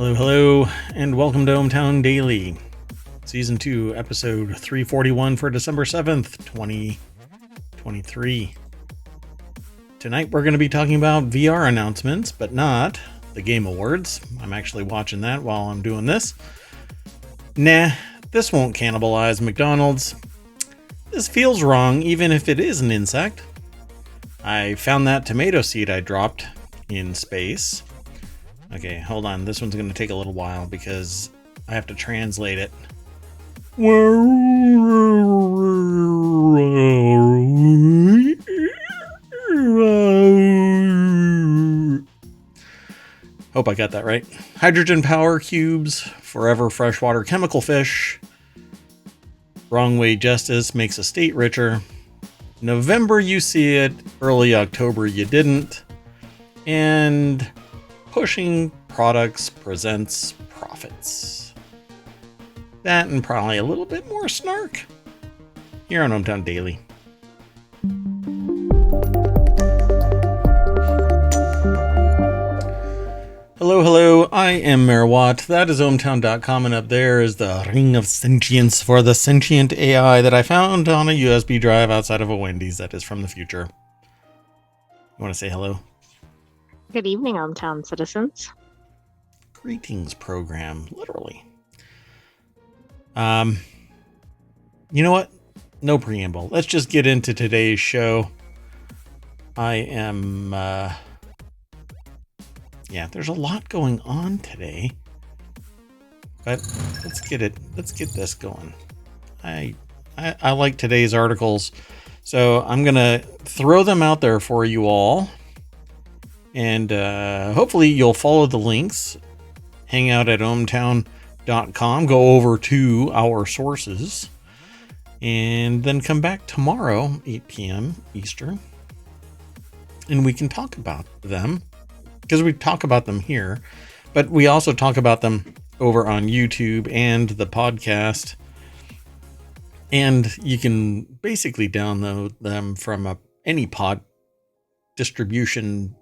Hello, hello, and welcome to ohmTown Daily, Season 2, Episode 341 for December 7th, 2023. Tonight we're going to be talking about VR announcements, but not the Game Awards. I'm actually watching that while I'm doing this. Nah, this won't cannibalize McDonald's. This feels wrong, even if it is an insect. I found that tomato seed I dropped in space. Okay, hold on. This one's going to take a little while because I have to translate it. Hope I got that right. Hydrogen power cubes, forever freshwater chemical fish. Wrong way justice makes a state richer. November you see it, early October you didn't. And pushing products presents profits. That and probably a little bit more snark here on ohmTown Daily. Hello, hello, I am Mayor Watt. That is ohmTown.com, and up there is the ring of sentience for the sentient AI that I found on a USB drive outside of a Wendy's that is from the future. You want to say hello? Good evening, ohmTown citizens. Greetings program, literally. You know what? No preamble. Let's just get into today's show. I am, there's a lot going on today, but let's get this going. I like today's articles, so I'm gonna throw them out there for you all. And hopefully you'll follow the links. Hang out at ohmTown.com. Go over to our sources. And then come back tomorrow, 8 p.m. Eastern. And we can talk about them. Because we talk about them here. But we also talk about them over on YouTube and the podcast. And you can basically download them from any pod distribution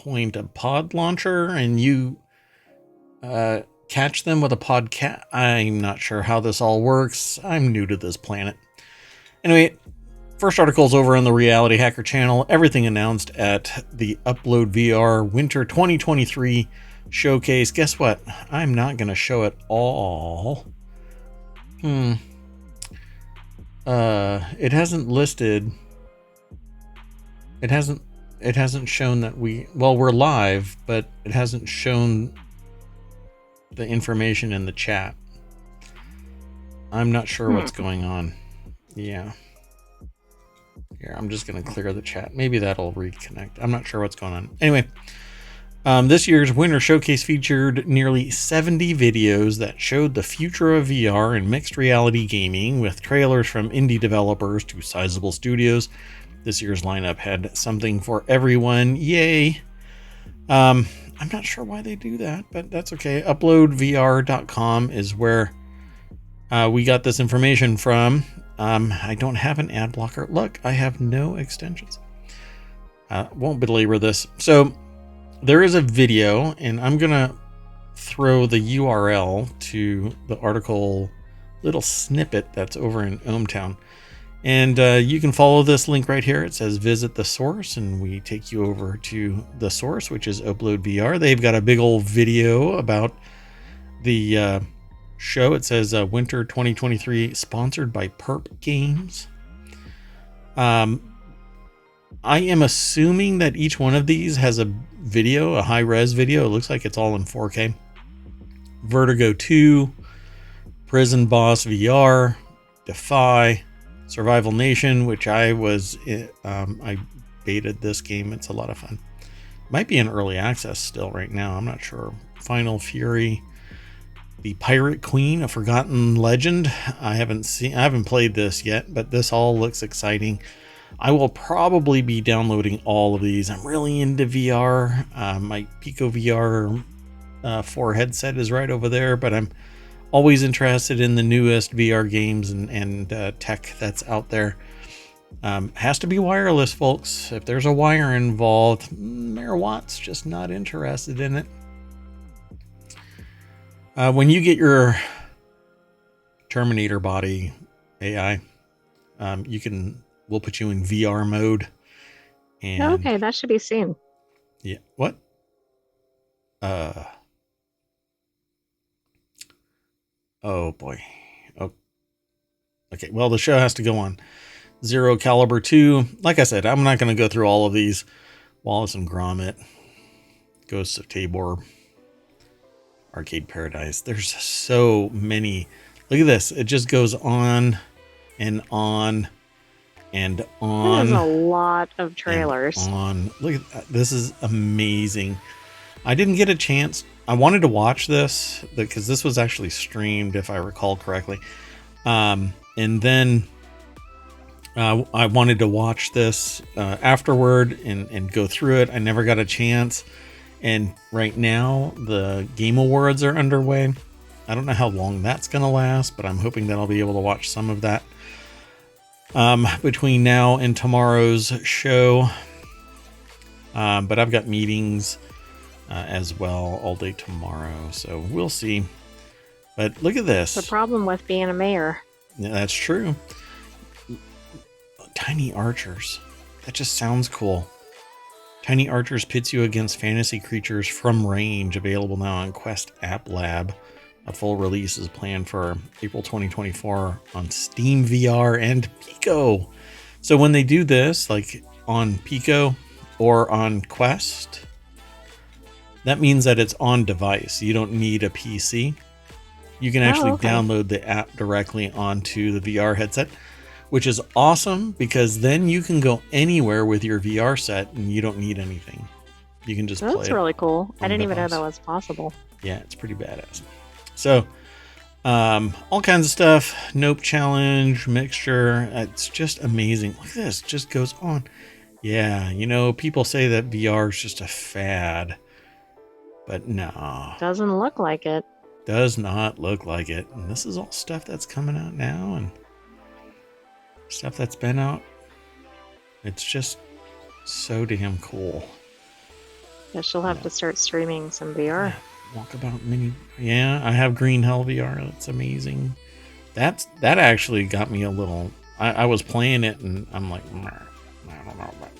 point, a pod launcher, and you catch them with a podcast. I'm not sure how this all works. I'm new to this planet. Anyway, first article is over on the Reality Hacker channel. Everything announced at the Upload VR Winter 2023 showcase. Guess what? I'm not going to show it all. It hasn't listed. It hasn't shown that we're live, but it hasn't shown the information in the chat. I'm not sure what's going on. Yeah. Here, I'm just going to clear the chat. Maybe that'll reconnect. I'm not sure what's going on. Anyway, this year's Winter Showcase featured nearly 70 videos that showed the future of VR and mixed reality gaming, with trailers from indie developers to sizable studios. This year's lineup had something for everyone. Yay. I'm not sure why they do that, but that's okay. Uploadvr.com is where we got this information from. I don't have an ad blocker. Look, I have no extensions. Won't belabor this. So there is a video, and I'm going to throw the URL to the article little snippet that's over in ohmTown. And you can follow this link right here. It says visit the source, and we take you over to the source, which is Upload VR. They've got a big old video about the show. It says Winter 2023 sponsored by Perp Games. I am assuming that each one of these has a video, a high-res video. It looks like it's all in 4K. Vertigo 2, Prison Boss VR, Defy, Survival Nation, which I baited this game. It's a lot of fun. Might be in early access still right now. I'm not sure. Final Fury, The Pirate Queen, A Forgotten Legend. I haven't played this yet, but this all looks exciting. I will probably be downloading all of these. I'm really into VR. My Pico VR 4 headset is right over there, but I'm always interested in the newest VR games and tech that's out there. Has to be wireless, folks. If there's a wire involved, Mayor Watt's just not interested in it. When you get your Terminator body AI, we'll put you in VR mode. And Okay, that should be seen. yeah, what? Oh boy. Oh, okay. Well, the show has to go on. Zero Caliber 2. Like I said, I'm not going to go through all of these. Wallace and Gromit, Ghosts of Tabor, Arcade Paradise. There's so many. Look at this. It just goes on and on and on. That is a lot of trailers. On. Look at that. This is amazing. I didn't get a chance. I wanted to watch this because this was actually streamed, if I recall correctly. And then I wanted to watch this afterward and go through it. I never got a chance. And right now, the Game Awards are underway. I don't know how long that's going to last, but I'm hoping that I'll be able to watch some of that between now and tomorrow's show. But I've got meetings as well all day tomorrow, so we'll see. But look at this. The problem with being a mayor. Yeah, that's true. Tiny Archers. That just sounds cool. Tiny Archers pits you against fantasy creatures from range. Available now on Quest App Lab. A full release is planned for April 2024 on Steam VR and Pico. So when they do this, like on Pico or on Quest, that means that it's on device. You don't need a PC. You can actually download the app directly onto the VR headset, which is awesome because then you can go anywhere with your VR set and you don't need anything. You can just play it. That's really cool. I didn't even know that was possible. Yeah, it's pretty badass. So, all kinds of stuff. Nope challenge, mixture. It's just amazing. Look at this. It just goes on. Yeah, you know, people say that VR is just a fad. But no. Doesn't look like it. Does not look like it. And this is all stuff that's coming out now and stuff that's been out. It's just so damn cool. Guess she'll have to start streaming some VR. Yeah, Walkabout Mini. Yeah, I have Green Hell VR. That's amazing. That actually got me a little... I was playing it and I'm like, I don't know about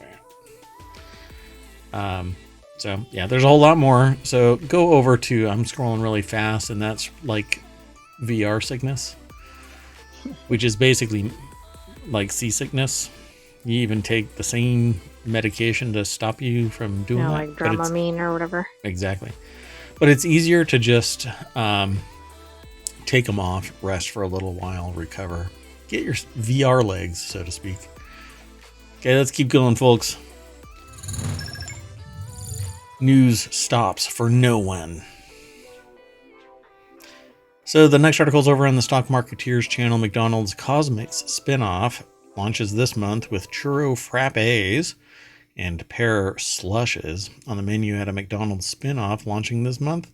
that. So, yeah, there's a whole lot more. So go over to... I'm scrolling really fast and that's like VR sickness. Which is basically like seasickness. You even take the same medication to stop you from doing that. Like Dramamine or whatever. Exactly. But it's easier to just take them off, rest for a little while, recover. Get your VR legs, so to speak. Okay, let's keep going, folks. News stops for no one. So the next article is over on the Stock Marketeers channel. McDonald's Cosmics spinoff launches this month with churro frappes and pear slushes on the menu at a McDonald's spinoff launching this month.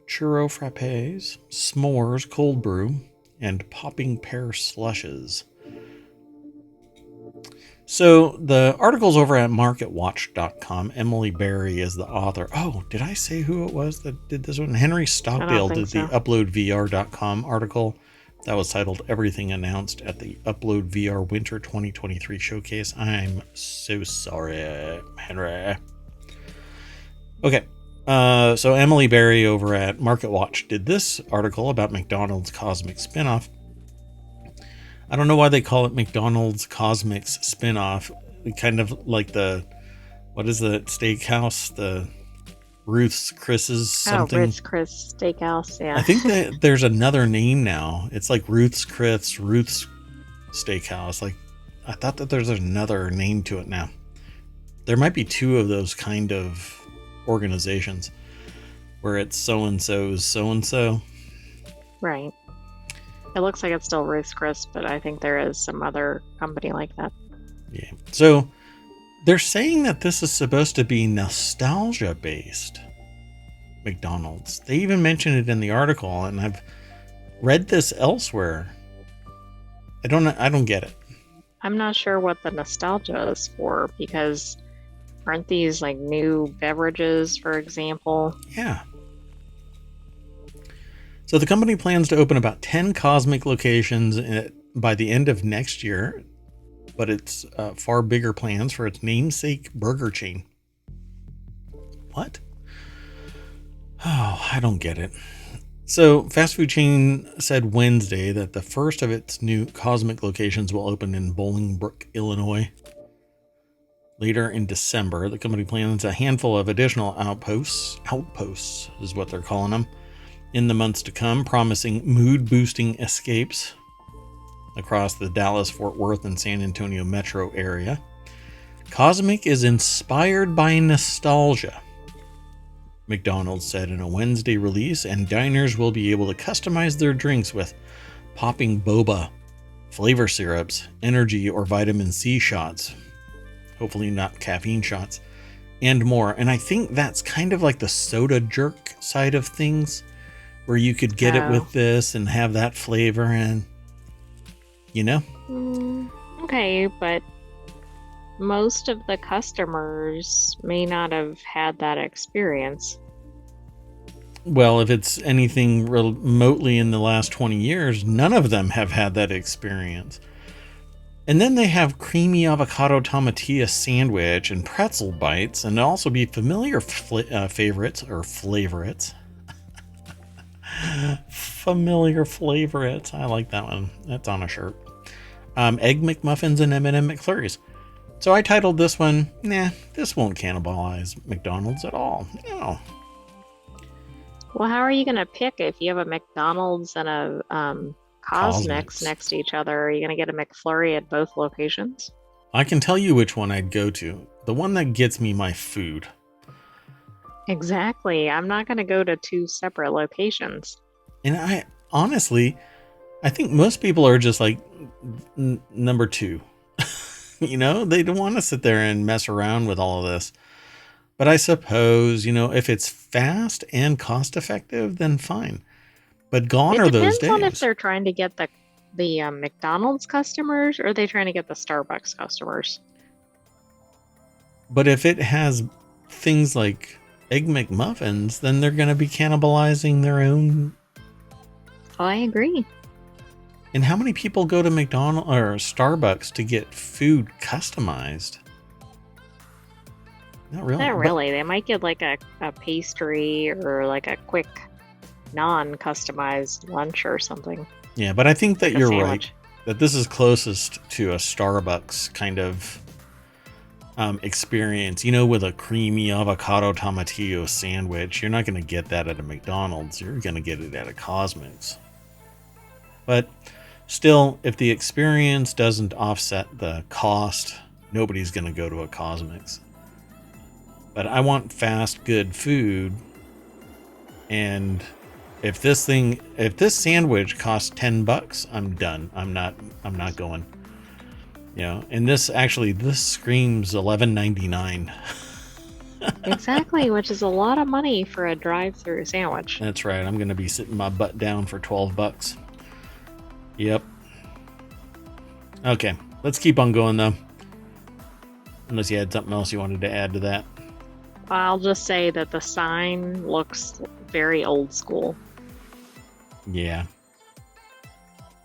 Churro frappes, s'mores cold brew, and popping pear slushes. So the article's over at marketwatch.com. Emily Berry is the author. Oh, did I say who it was that did this one? Henry Stockdale did the uploadvr.com article that was titled Everything Announced at the Upload VR Winter 2023 Showcase. I'm so sorry, Henry. Okay. So Emily Berry over at MarketWatch did this article about McDonald's Cosmic spinoff. I don't know why they call it McDonald's Cosmics spinoff. Kind of like the, what is the steakhouse? The Ruth's Chris's something. Oh, Ruth's Chris Steakhouse, yeah. I think that there's another name now. It's like Ruth's Chris, Ruth's Steakhouse. Like, I thought that there's another name to it now. There might be two of those kind of organizations where it's so-and-so's so-and-so. Right. It looks like it's still Ruth's Chris, but I think there is some other company like that. Yeah. So they're saying that this is supposed to be nostalgia-based McDonald's. They even mentioned it in the article, and I've read this elsewhere. I don't get it. I'm not sure what the nostalgia is for, because aren't these like new beverages, for example? Yeah. So the company plans to open about 10 Cosmic locations by the end of next year, but it's far bigger plans for its namesake burger chain. What? Oh, I don't get it. So fast food chain said Wednesday that the first of its new Cosmic locations will open in Bolingbrook, Illinois. Later in December, the company plans a handful of additional outposts is what they're calling them, in the months to come, promising mood-boosting escapes across the Dallas, Fort Worth, and San Antonio metro area. Cosmic is inspired by nostalgia, McDonald's said in a Wednesday release, and diners will be able to customize their drinks with popping boba, flavor syrups, energy or vitamin C shots, hopefully not caffeine shots, and more. And I think that's kind of like the soda jerk side of things, where you could get it with this and have that flavor and, you know? Okay, but most of the customers may not have had that experience. Well, if it's anything remotely in the last 20 years, none of them have had that experience. And then they have creamy avocado tomatilla sandwich and pretzel bites, and also be familiar favorites or flavorites. Familiar flavorites. I like that one. That's on a shirt. Egg McMuffins and M&M McFlurries. So I titled this one, nah, this won't cannibalize McDonald's at all. No. Well, how are you going to pick if you have a McDonald's and a Cosmics next to each other? Are you going to get a McFlurry at both locations? I can tell you which one I'd go to. The one that gets me my food. Exactly. I'm not going to go to two separate locations. And I honestly, I think most people are just like number two. You know, they don't want to sit there and mess around with all of this. But I suppose, you know, if it's fast and cost effective, then fine. But gone are those days. It depends on if they're trying to get the McDonald's customers, or are they trying to get the Starbucks customers? But if it has things like Egg McMuffins, then they're going to be cannibalizing their own. Oh, I agree. And how many people go to McDonald's or Starbucks to get food customized? Not really. Not really. They might get like a pastry or like a quick non-customized lunch or something. Yeah, but I think that you're sandwich. right. That this is closest to a Starbucks kind of experience. You know, with a creamy avocado tomatillo sandwich. You're not going to get that at a McDonald's. You're going to get it at a Cosmics. But still, if the experience doesn't offset the cost, nobody's going to go to a Cosmics. But I want fast, good food. And if this sandwich costs $10, I'm done. I'm not going. You know, and this screams $11.99. Exactly, which is a lot of money for a drive-through sandwich. That's right. I'm going to be sitting my butt down for $12. Yep. Okay, let's keep on going though. Unless you had something else you wanted to add to that. I'll just say that the sign looks very old school. Yeah.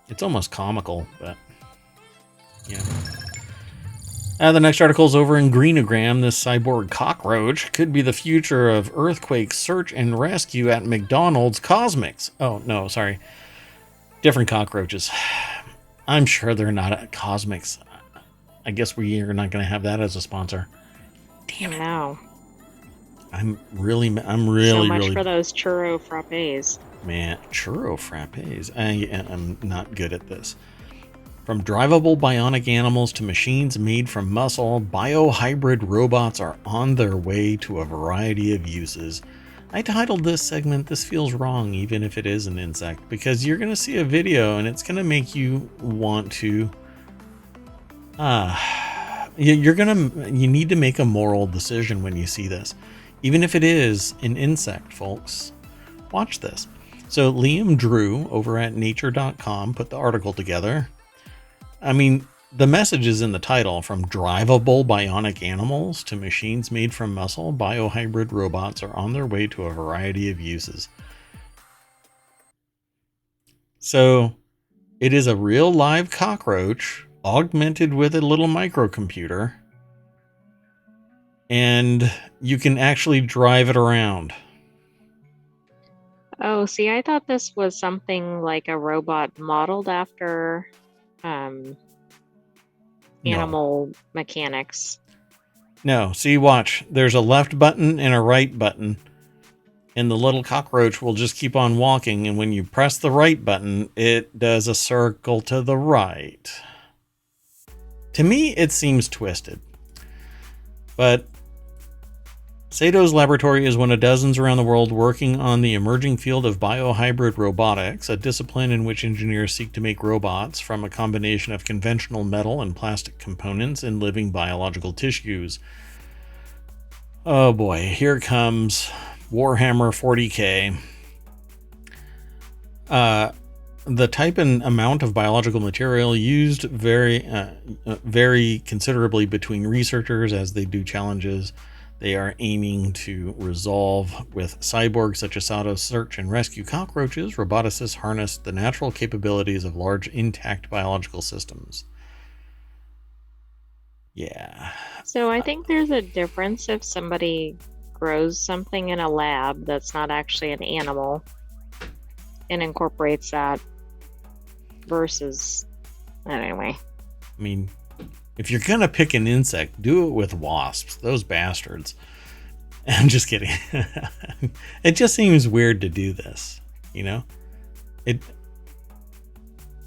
It's almost comical, but yeah. The next article is over in Greenogram. This cyborg cockroach could be the future of earthquake search and rescue at McDonald's Cosmics. Oh, no, sorry. Different cockroaches. I'm sure they're not at Cosmics. I guess we are not going to have that as a sponsor. Damn it. No. I'm really so much for those churro frappes. Man, churro frappes. I'm not good at this. From drivable bionic animals to machines made from muscle, biohybrid robots are on their way to a variety of uses. I titled this segment, "This Feels Wrong," even if it is an insect, because you're going to see a video and it's going to make you want to... you need to make a moral decision when you see this. Even if it is an insect, folks. Watch this. So Liam Drew over at nature.com put the article together. I mean, the message is in the title. From drivable bionic animals to machines made from muscle, biohybrid robots are on their way to a variety of uses. I titled this segment, "This Feels Wrong," even if it is an insect, folks. I mean, the message is in the title. From drivable bionic animals to machines made from muscle, biohybrid robots are on their way to a variety of uses. So it is a real live cockroach augmented with a little microcomputer, and you can actually drive it around. Oh, see, I thought this was something like a robot modeled after um, No. animal mechanics. No. See, watch. There's a left button and a right button, and the little cockroach will just keep on walking, and when you press the right button, it does a circle to the right. To me, it seems twisted. But Sato's laboratory is one of dozens around the world working on the emerging field of biohybrid robotics, a discipline in which engineers seek to make robots from a combination of conventional metal and plastic components in living biological tissues. Oh boy, here comes Warhammer 40K. The type and amount of biological material used vary considerably between researchers as they do challenges they are aiming to resolve. With cyborgs such as Sato's search and rescue cockroaches, roboticists harness the natural capabilities of large intact biological systems. Yeah. So I think there's a difference if somebody grows something in a lab that's not actually an animal and incorporates that versus, anyway. I mean, if you're going to pick an insect, do it with wasps. Those bastards. I'm just kidding. It just seems weird to do this, you know?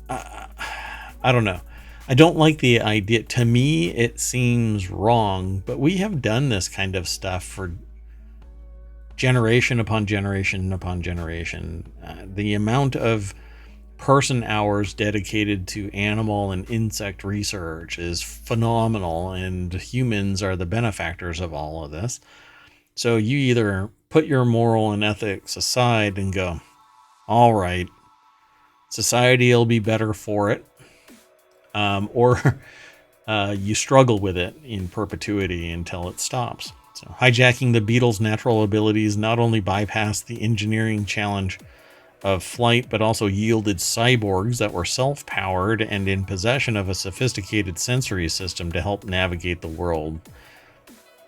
I don't know. I don't like the idea. To me, it seems wrong, but we have done this kind of stuff for generation upon generation upon generation. The amount of person hours dedicated to animal and insect research is phenomenal, and humans are the benefactors of all of this. So you either put your moral and ethics aside and go, all right, society will be better for it, or you struggle with it in perpetuity until it stops. So hijacking the beetle's natural abilities not only bypassed the engineering challenge of flight, but also yielded cyborgs that were self-powered and in possession of a sophisticated sensory system to help navigate the world.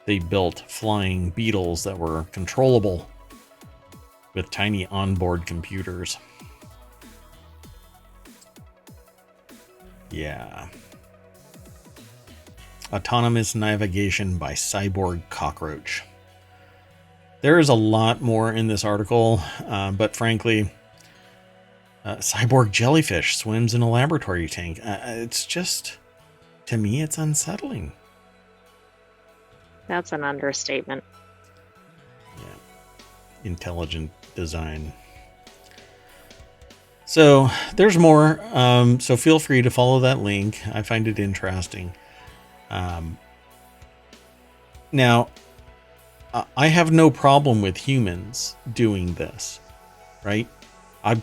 They built flying beetles that were controllable with tiny onboard computers. Yeah. Autonomous navigation by cyborg cockroach. There is a lot more in this article, but frankly, cyborg jellyfish swims in a laboratory tank. It's just, to me, it's unsettling. That's an understatement. Yeah. Intelligent design. So there's more. So feel free to follow that link. I find it interesting. Now, I have no problem with humans doing this, right? I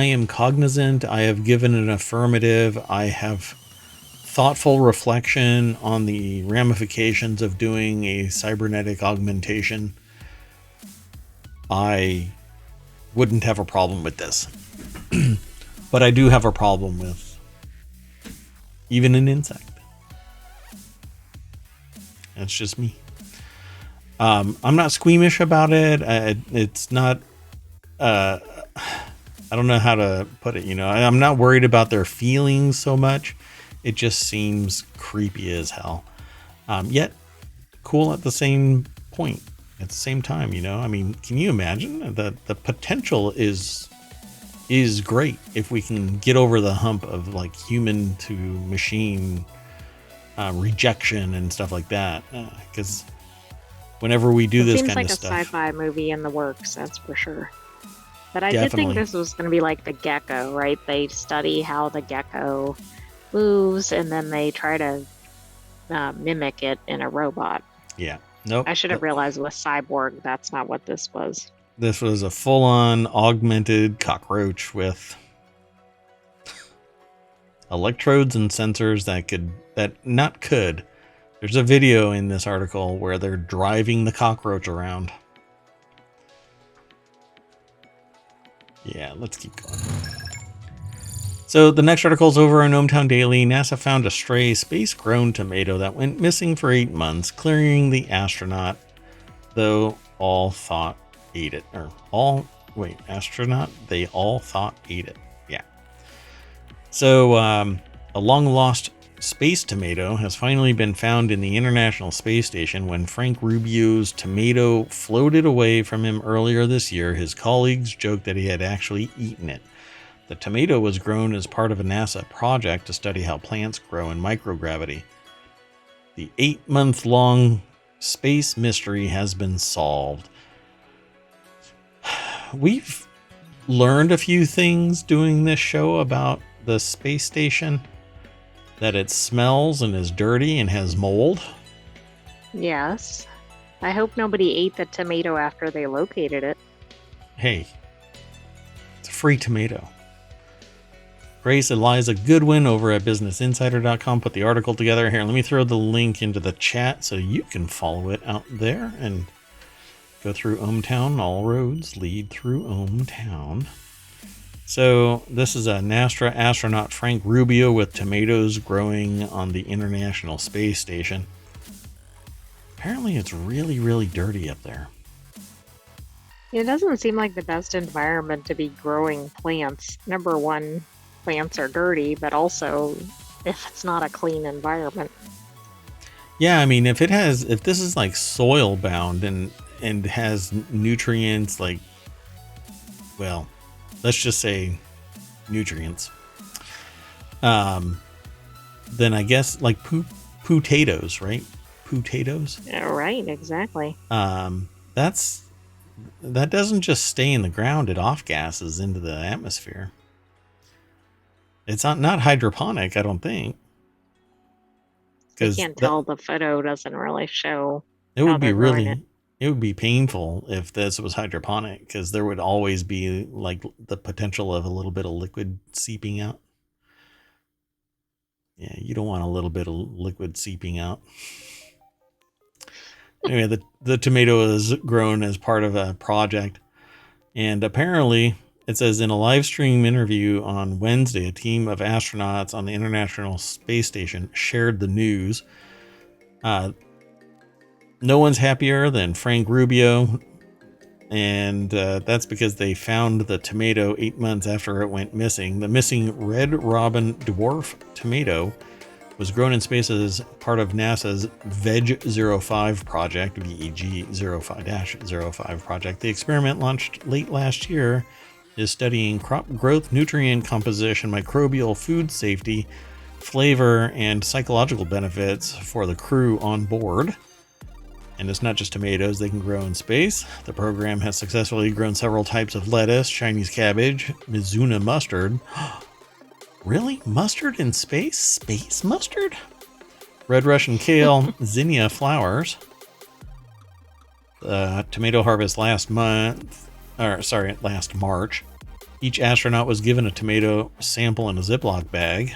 am cognizant. I have given an affirmative. I have thoughtful reflection on the ramifications of doing a cybernetic augmentation. I wouldn't have a problem with this. But I do have a problem with even an insect. That's just me. I'm not squeamish about it. It's not... I don't know how to put it, you know. I'm not worried about their feelings so much. It just seems creepy as hell. Yet cool at the same point. At the same time, you know. I mean, can you imagine? The potential is great if we can get over the hump of like human to machine rejection and stuff like that. Because whenever we do this kind of stuff, seems like a sci-fi movie in the works, that's for sure. But I Definitely. did think this was going to be like the gecko, right? They study how the gecko moves, and then they try to mimic it in a robot. Yeah. Nope. I should have realized with Cyborg, that's not what this was. This was a full-on augmented cockroach with electrodes and sensors There's a video in this article where they're driving the cockroach around. Yeah, let's keep going. So the next article is over on ohmTown Daily. NASA found a stray space-grown tomato that went missing for 8 months, clearing the astronaut, though all thought ate it. Astronaut? They all thought ate it. Yeah. So a long-lost space tomato has finally been found in the International Space Station. When Frank Rubio's tomato floated away from him earlier this year, his colleagues joked that he had actually eaten it. The tomato was grown as part of a NASA project to study how plants grow in microgravity. The 8-month-long space mystery has been solved. We've learned a few things doing this show about the space station. That it smells and is dirty and has mold. Yes. I hope nobody ate the tomato after they located it. Hey, it's a free tomato. Grace Eliza Goodwin over at BusinessInsider.com put the article together. Here, let me throw the link into the chat so you can follow it out there and go through ohmTown. All roads lead through ohmTown. So this is a NASA astronaut Frank Rubio with tomatoes growing on the International Space Station. Apparently it's really, really dirty up there. It doesn't seem like the best environment to be growing plants. Number one, plants are dirty, but also if it's not a clean environment. Yeah, I mean, if this is like soil bound and has nutrients like, well, let's just say nutrients. Then I guess like potatoes, right? Potatoes. Yeah, right, exactly. That doesn't just stay in the ground; it off gases into the atmosphere. It's not hydroponic, I don't think. You can't tell. The photo doesn't really show. It would be really. It would be painful if this was hydroponic, because there would always be like the potential of a little bit of liquid seeping out. Yeah, you don't want a little bit of liquid seeping out. Anyway, the tomato is grown as part of a project. And apparently, it says in a live stream interview on Wednesday, a team of astronauts on the International Space Station shared the news. No one's happier than Frank Rubio, and that's because they found the tomato 8 months after it went missing. The missing red robin dwarf tomato was grown in space as part of NASA's VEG-05 project, VEG-05-05 project. The experiment, launched late last year, is studying crop growth, nutrient composition, microbial food safety, flavor, and psychological benefits for the crew on board. And it's not just tomatoes, they can grow in space. The program has successfully grown several types of lettuce, Chinese cabbage, Mizuna mustard. Really? Mustard in space? Space mustard? Red Russian kale, zinnia flowers. The tomato harvest last March. Each astronaut was given a tomato sample in a Ziploc bag.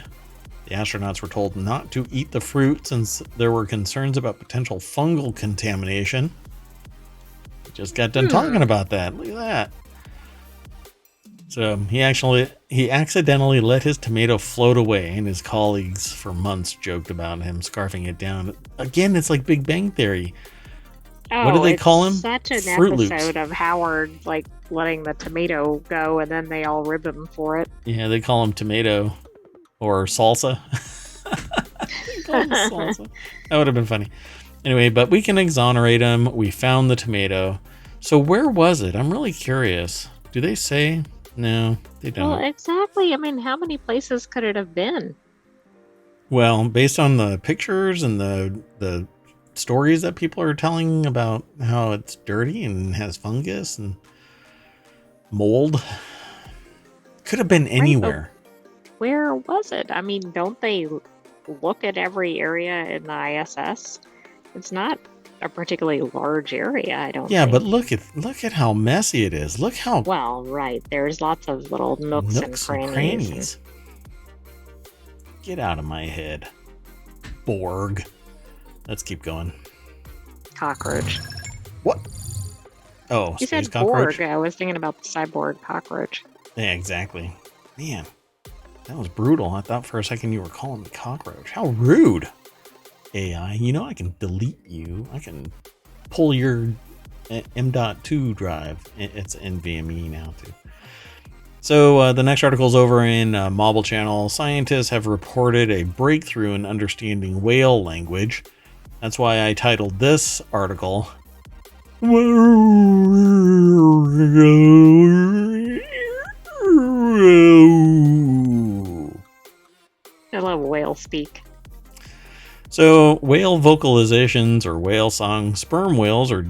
The astronauts were told not to eat the fruit since there were concerns about potential fungal contamination. Just got done talking about that. Look at that. So he accidentally let his tomato float away, and his colleagues for months joked about him scarfing it down. Again, it's like Big Bang Theory. Oh, what do they call him? Such an Fruit episode Loops. of Howard, like letting the tomato go, and then they all rib him for it. Yeah, they call him tomato or salsa. They call him salsa. That would have been funny. Anyway, but we can exonerate him. We found the tomato. So where was it? I'm really curious. Do they say? No, they don't. Well, exactly. I mean, how many places could it have been? Well, based on the pictures and the stories that people are telling about how it's dirty and has fungus and mold, could have been anywhere. Right, where was it? I mean, don't they look at every area in the ISS? It's not a particularly large area, I don't think. Yeah, but look at how messy it is. Look how well, right. There's lots of little nooks and crannies. Get out of my head, Borg. Let's keep going. Cockroach. What? Oh, You space said cockroach. Borg. I was thinking about the cyborg cockroach. Yeah, exactly. Man, That was brutal. I thought for a second you were calling me cockroach. How rude. AI, I can delete you. I can pull your M.2 drive. It's NVMe now, too. So the next article is over in Mobile Channel. Scientists have reported a breakthrough in understanding whale language. That's why I titled this article I love whale speak. So whale vocalizations or whale song, sperm whales are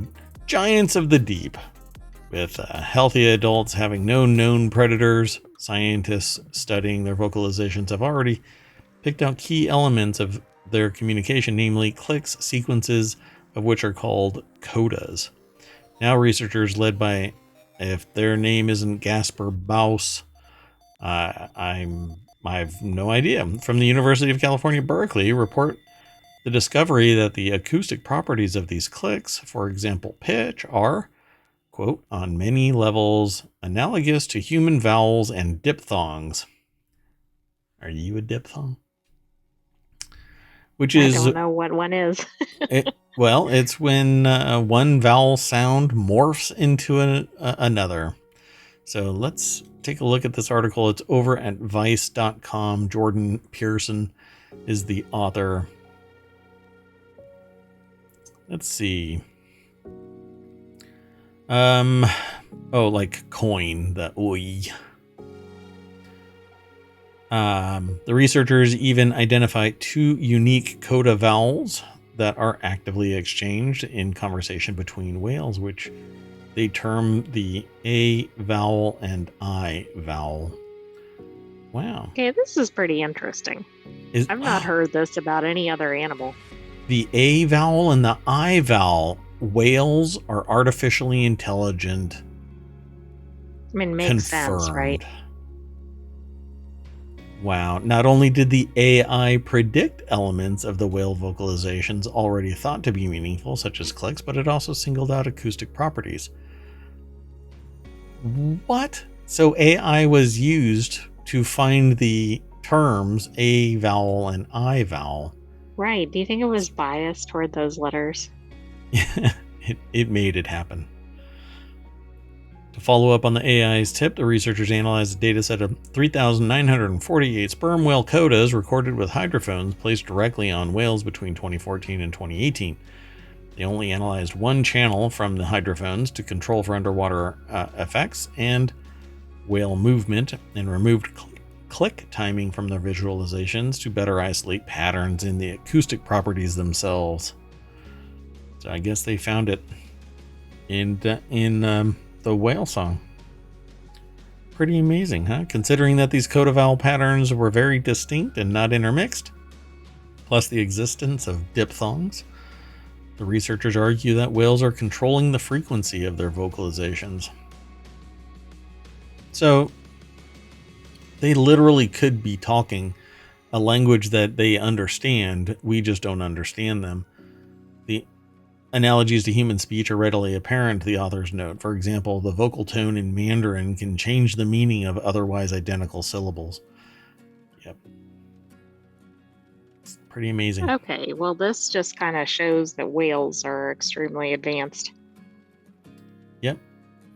giants of the deep. With healthy adults having no known predators, scientists studying their vocalizations have already picked out key elements of their communication, namely clicks, sequences of which are called codas. Now researchers led by, if their name isn't Gasper Baus, I have no idea, from the University of California, Berkeley, report the discovery that the acoustic properties of these clicks, for example pitch, are, quote, on many levels analogous to human vowels and diphthongs. Are you a diphthong? Which is, I don't know what one is. it's when one vowel sound morphs into another. So let's take a look at this article. It's over at vice.com. Jordan Pearson is the author. Let's see. Like coin, the oi. The researchers even identify 2 unique coda vowels that are actively exchanged in conversation between whales, which they term the A vowel and I vowel. Wow. Okay, this is pretty interesting. I've not heard this about any other animal. The A vowel and the I vowel. Whales are artificially intelligent. I mean, makes sense, right? Wow. Not only did the AI predict elements of the whale vocalizations already thought to be meaningful, such as clicks, but it also singled out acoustic properties. What? So AI was used to find the terms A vowel and I vowel. Right. Do you think it was biased toward those letters? it made it happen. To follow up on the AI's tip, the researchers analyzed a data set of 3,948 sperm whale codas recorded with hydrophones placed directly on whales between 2014 and 2018. They only analyzed one channel from the hydrophones to control for underwater effects and whale movement, and removed click timing from their visualizations to better isolate patterns in the acoustic properties themselves. So I guess they found it in the whale song. Pretty amazing, huh? Considering that these coda vowel patterns were very distinct and not intermixed, plus the existence of diphthongs, the researchers argue that whales are controlling the frequency of their vocalizations. So they literally could be talking a language that they understand. We just don't understand them. The analogies to human speech are readily apparent, the authors note. For example, the vocal tone in Mandarin can change the meaning of otherwise identical syllables. Yep. It's pretty amazing. Okay, well, this just kind of shows that whales are extremely advanced. Yep.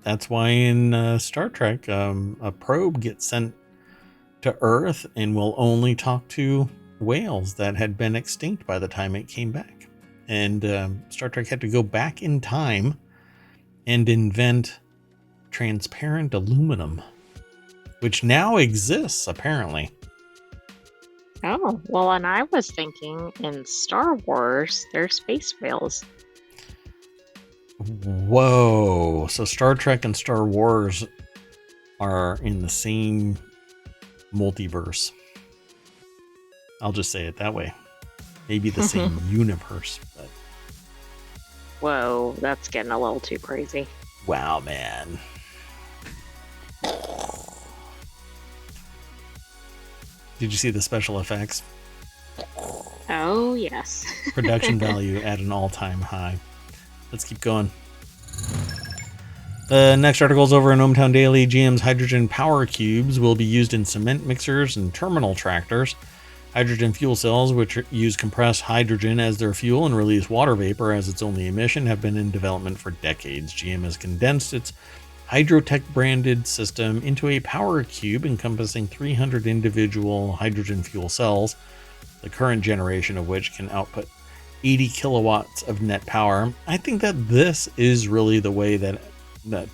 That's why in Star Trek, a probe gets sent to Earth and will only talk to whales that had been extinct by the time it came back. And Star Trek had to go back in time and invent transparent aluminum, which now exists, apparently. Oh, well, and I was thinking in Star Wars, they're space whales. Whoa. So Star Trek and Star Wars are in the same multiverse. I'll just say it that way. Maybe the same universe, but whoa, that's getting a little too crazy. Wow, man. Did you see the special effects? Oh, yes. Production value at an all-time high. Let's keep going. The next article is over in ohmTown Daily. GM's hydrogen power cubes will be used in cement mixers and terminal tractors. Hydrogen fuel cells, which use compressed hydrogen as their fuel and release water vapor as its only emission, have been in development for decades. GM has condensed its Hydrotech branded system into a power cube encompassing 300 individual hydrogen fuel cells, the current generation of which can output 80 kilowatts of net power. I think that this is really the way that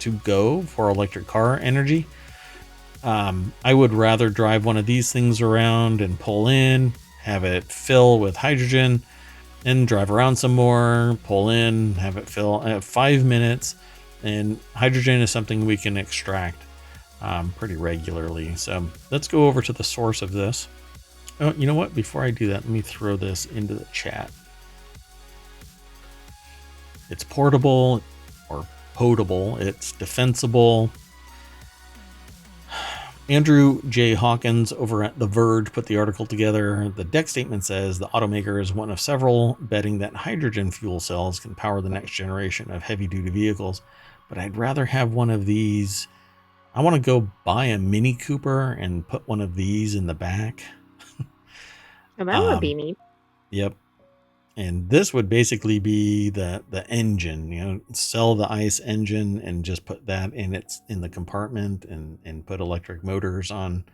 to go for electric car energy. I would rather drive one of these things around and pull in, have it fill with hydrogen, and drive around some more, pull in, have it fill. 5 minutes, and hydrogen is something we can extract pretty regularly. So let's go over to the source of this. Oh, you know what? Before I do that, let me throw this into the chat. It's portable or potable. It's defensible. Andrew J. Hawkins over at The Verge put the article together. The deck statement says the automaker is one of several betting that hydrogen fuel cells can power the next generation of heavy-duty vehicles, but I'd rather have one of these. I want to go buy a Mini Cooper and put one of these in the back. Well, that would be neat. Yep. And this would basically be the engine, you know, sell the ICE engine and just put that in the compartment and put electric motors on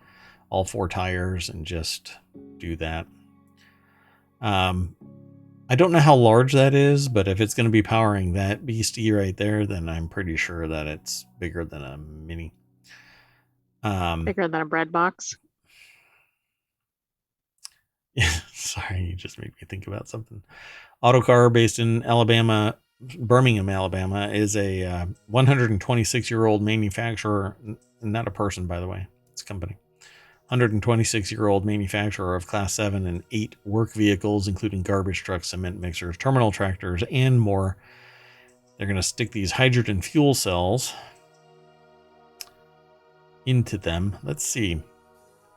all 4 tires and just do that. I don't know how large that is, but if it's going to be powering that beastie right there, then I'm pretty sure that it's bigger than a Mini. Bigger than a bread box. Sorry, you just made me think about something. Autocar, based in Alabama, Birmingham, Alabama, is a 126-year-old manufacturer, not a person, by the way, it's a company. 126-year-old manufacturer of Class 7 and 8 work vehicles, including garbage trucks, cement mixers, terminal tractors, and more. They're going to stick these hydrogen fuel cells into them. Let's see.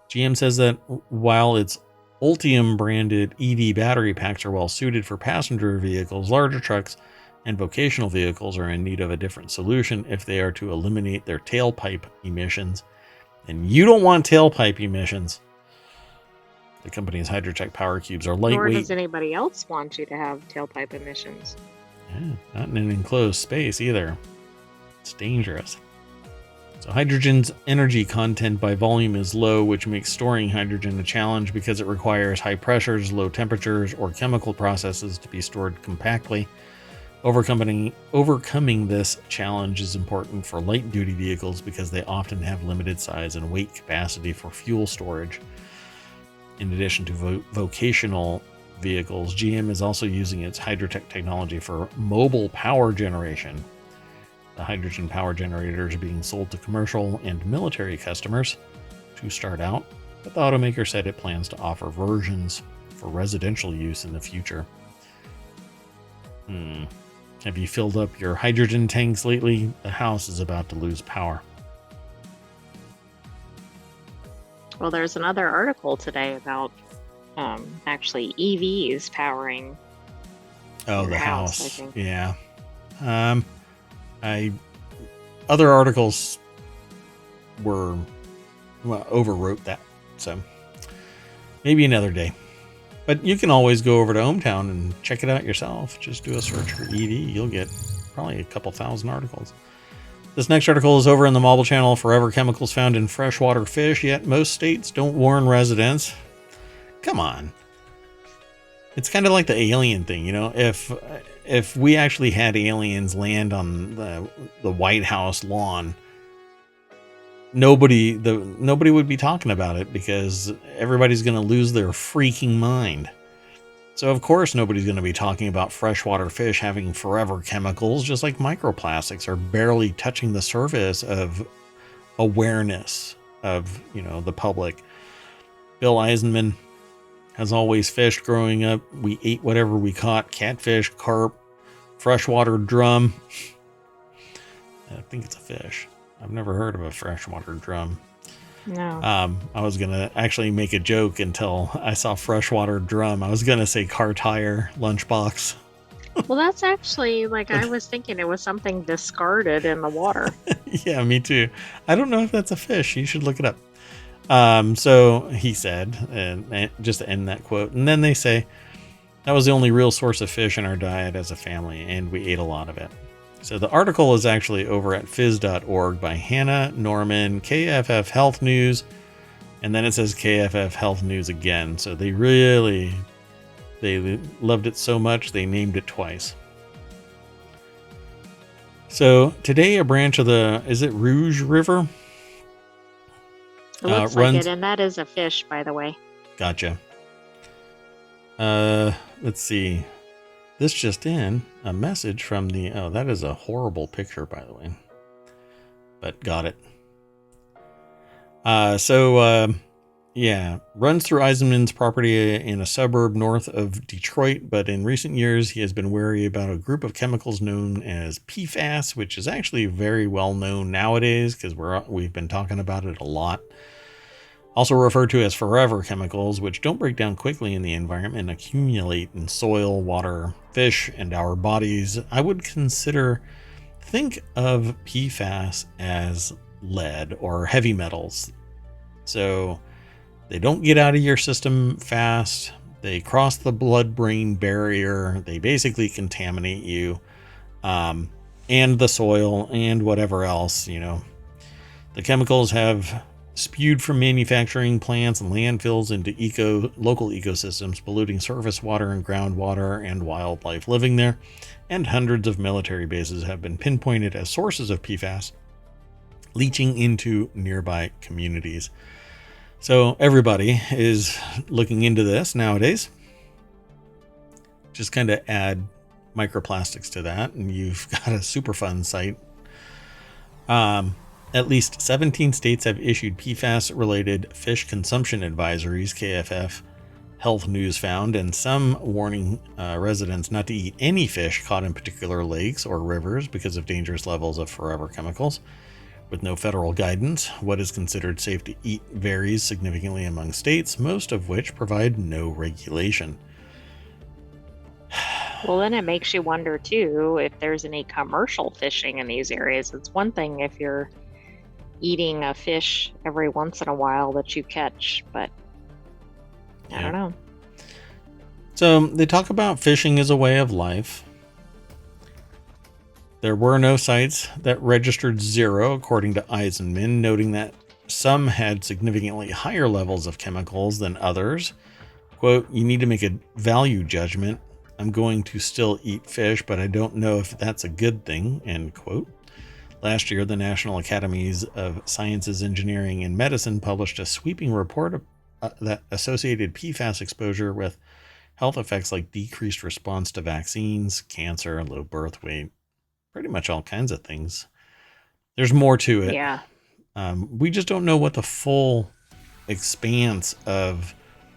GM says that while its Ultium branded EV battery packs are well suited for passenger vehicles, larger trucks and vocational vehicles are in need of a different solution if they are to eliminate their tailpipe emissions. And you don't want tailpipe emissions. The company's Hydrotech power cubes are lightweight. Nor does anybody else want you to have tailpipe emissions. Yeah, not in an enclosed space either. It's dangerous. So hydrogen's energy content by volume is low, which makes storing hydrogen a challenge because it requires high pressures, low temperatures, or chemical processes to be stored compactly. Overcoming this challenge is important for light-duty vehicles because they often have limited size and weight capacity for fuel storage. In addition to vocational vehicles, GM is also using its Hydrotech technology for mobile power generation. The hydrogen power generators are being sold to commercial and military customers to start out, but the automaker said it plans to offer versions for residential use in the future. Have you filled up your hydrogen tanks lately? The house is about to lose power. Well, there's another article today about actually EVs powering the house, I house. think. Yeah. Other articles overwrote that, so maybe another day. But you can always go over to ohmTown and check it out yourself. Just do a search for EV. You'll get probably a couple thousand articles. This next article is over in the Mobile Channel. Forever chemicals found in freshwater fish, yet most states don't warn residents. Come on. It's kind of like the alien thing, you know. If we actually had aliens land on the White House lawn, nobody would be talking about it because everybody's going to lose their freaking mind. So of course nobody's going to be talking about freshwater fish having forever chemicals, just like microplastics are barely touching the surface of awareness of, you know, the public. Bill Eisenman has always fished growing up. We ate whatever we caught: catfish, carp, freshwater drum. I think it's a fish. I've never heard of a freshwater drum. No. I was going to actually make a joke until I saw freshwater drum. I was going to say car tire lunchbox. Well, that's actually like I was thinking it was something discarded in the water. Yeah, me too. I don't know if that's a fish. You should look it up. So he said, and just to end that quote, and then they say, that was the only real source of fish in our diet as a family, and we ate a lot of it. So the article is actually over at phys.org by Hannah Norman, KFF Health News, and then it says KFF Health News again. So they loved it so much they named it twice. So today a branch of is it Rouge River? It looks like it, and that is a fish, by the way. Gotcha. Let's see. This just in, a message from that is a horrible picture, by the way. But got it. Runs through Eisenman's property in a suburb north of Detroit, but in recent years he has been wary about a group of chemicals known as PFAS, which is actually very well known nowadays because we've been talking about it a lot. Also referred to as forever chemicals, which don't break down quickly in the environment and accumulate in soil, water, fish, and our bodies. I would think of PFAS as lead or heavy metals. So they don't get out of your system fast. They cross the blood-brain barrier. They basically contaminate you, and the soil and whatever else, The chemicals have spewed from manufacturing plants and landfills into local ecosystems, polluting surface water and groundwater and wildlife living there. And hundreds of military bases have been pinpointed as sources of PFAS, leaching into nearby communities. So everybody is looking into this nowadays. Just kind of add microplastics to that, and you've got a Superfund site. At least 17 states have issued PFAS-related fish consumption advisories, KFF Health News found, and some warning residents not to eat any fish caught in particular lakes or rivers because of dangerous levels of forever chemicals. With no federal guidance, what is considered safe to eat varies significantly among states, most of which provide no regulation. Well, then it makes you wonder, too, if there's any commercial fishing in these areas. It's one thing if you're eating a fish every once in a while that you catch, but I don't know. So they talk about fishing as a way of life. There were no sites that registered 0, according to Eisenman, noting that some had significantly higher levels of chemicals than others. Quote, you need to make a value judgment. I'm going to still eat fish, but I don't know if that's a good thing, end quote. Last year, the National Academies of Sciences, Engineering, and Medicine published a sweeping report that associated PFAS exposure with health effects like decreased response to vaccines, cancer, low birth weight, pretty much all kinds of things. There's more to it. Yeah. We just don't know what the full expanse of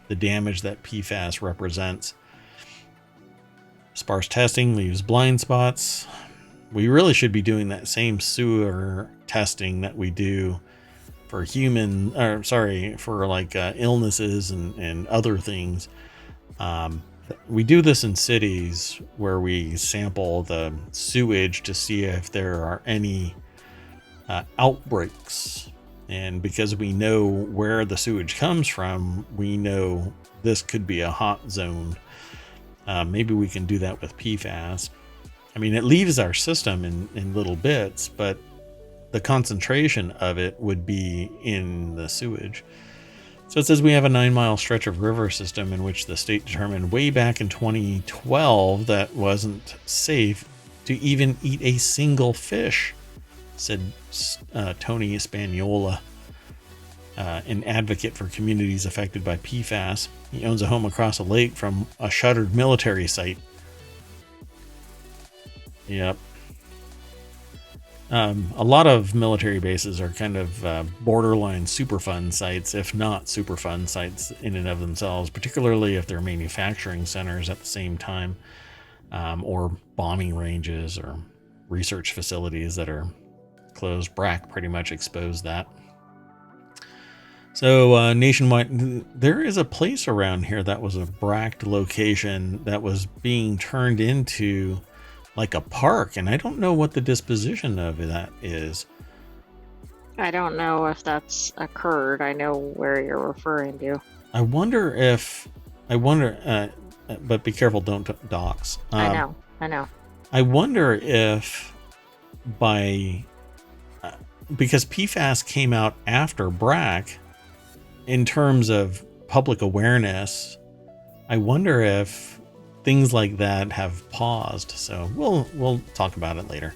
the damage that PFAS represents. Sparse testing leaves blind spots. We really should be doing that same sewer testing that we do for illnesses and other things. We do this in cities where we sample the sewage to see if there are any outbreaks. And because we know where the sewage comes from, we know this could be a hot zone. Maybe we can do that with PFAS. I mean, it leaves our system in little bits, but the concentration of it would be in the sewage. So it says we have a 9-mile stretch of river system in which the state determined way back in 2012 that wasn't safe to even eat a single fish, said Tony Spagnola, an advocate for communities affected by PFAS. He owns a home across a lake from a shuttered military site. Yep. A lot of military bases are kind of borderline Superfund sites, if not Superfund sites in and of themselves, particularly if they're manufacturing centers at the same time, or bombing ranges or research facilities that are closed. BRAC pretty much exposed that. So nationwide, there is a place around here that was a BRACT location that was being turned into like a park, and I don't know what the disposition of that is. I don't know if that's occurred. I know where you're referring to. I wonder, but be careful, don't dox. I know. I wonder if because PFAS came out after BRAC in terms of public awareness, I wonder if things like that have paused. So we'll talk about it later.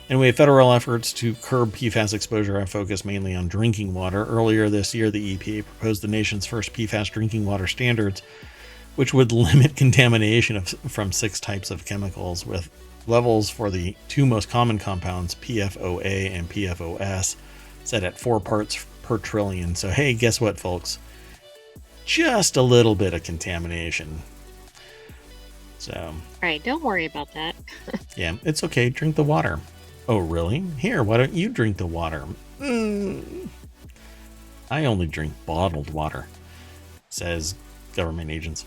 Anyway, federal efforts to curb PFAS exposure have focused mainly on drinking water. Earlier this year, the EPA proposed the nation's first PFAS drinking water standards, which would limit contamination from 6 types of chemicals, with levels for the 2 most common compounds, PFOA and PFOS, set at 4 parts per trillion. So, hey, guess what, folks? Just a little bit of contamination. So, all right, don't worry about that. Yeah, it's okay. Drink the water. Oh, really? Here, why don't you drink the water? I only drink bottled water, says government agents.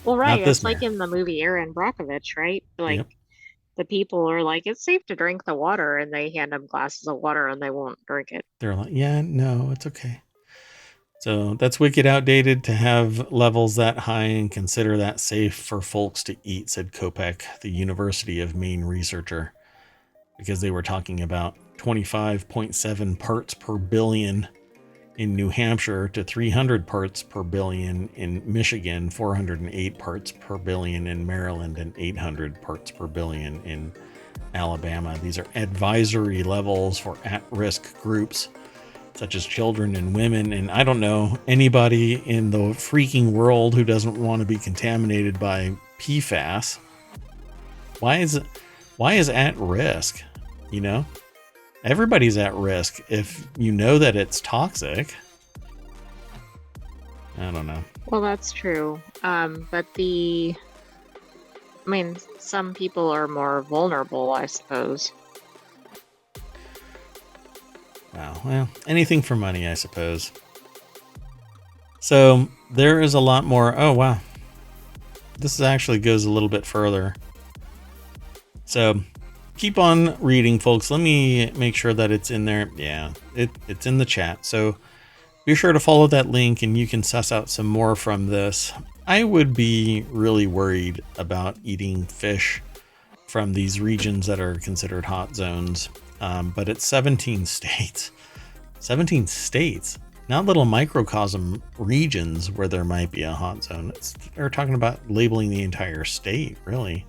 Well, right. It's like in the movie Aaron Brockovich, right? Like, yep. The people are like, it's safe to drink the water, and they hand them glasses of water and they won't drink it. They're like, yeah, no, it's okay. So that's wicked outdated to have levels that high and consider that safe for folks to eat, said Kopek, the University of Maine researcher, because they were talking about 25.7 parts per billion in New Hampshire to 300 parts per billion in Michigan, 408 parts per billion in Maryland, and 800 parts per billion in Alabama. These are advisory levels for at-risk groups, such as children and women, and I don't know anybody in the freaking world who doesn't want to be contaminated by PFAS. Why is at risk? You know, everybody's at risk if you know that it's toxic. I don't know. Well, that's true. But some people are more vulnerable, I suppose. Wow. Well, anything for money, I suppose. So there is a lot more. Oh, wow. This actually goes a little bit further. So keep on reading, folks. Let me make sure that it's in there. Yeah, it's in the chat. So be sure to follow that link and you can suss out some more from this. I would be really worried about eating fish from these regions that are considered hot zones. But it's 17 states. 17 states. Not little microcosm regions where there might be a hot zone. They're talking about labeling the entire state, really.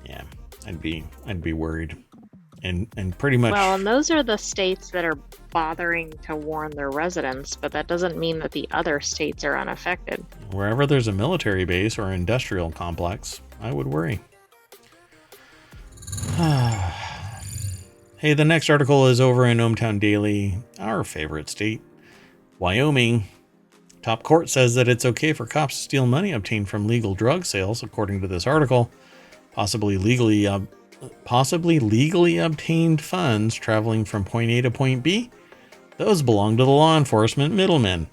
Yeah, I'd be worried. And pretty much. Well, and those are the states that are bothering to warn their residents, but that doesn't mean that the other states are unaffected. Wherever there's a military base or industrial complex, I would worry. Hey, the next article is over in ohmTown Daily, our favorite state, Wyoming. Top court says that it's okay for cops to steal money obtained from legal drug sales, according to this article. Possibly legally obtained funds traveling from point A to point B. Those belong to the law enforcement middlemen.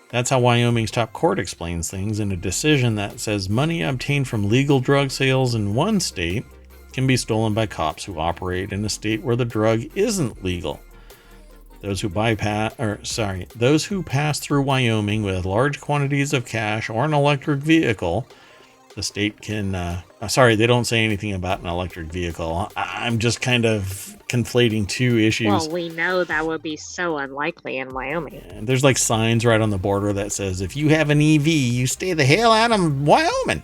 That's how Wyoming's top court explains things in a decision that says money obtained from legal drug sales in one state can be stolen by cops who operate in a state where the drug isn't legal. Those who pass through Wyoming with large quantities of cash or an electric vehicle, the state can, they don't say anything about an electric vehicle. I'm just kind of conflating two issues. Well, we know that would be so unlikely in Wyoming. And there's like signs right on the border that says, if you have an EV, you stay the hell out of Wyoming.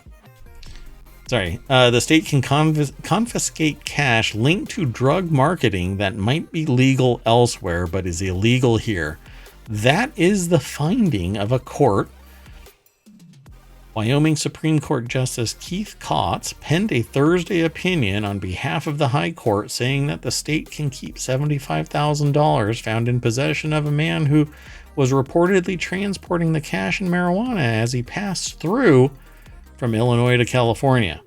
The state can confiscate cash linked to drug marketing that might be legal elsewhere but is illegal here. That is the finding of a court. Wyoming Supreme Court Justice Keith Kotz penned a Thursday opinion on behalf of the High Court saying that the state can keep $75,000 found in possession of a man who was reportedly transporting the cash and marijuana as he passed through from Illinois to California.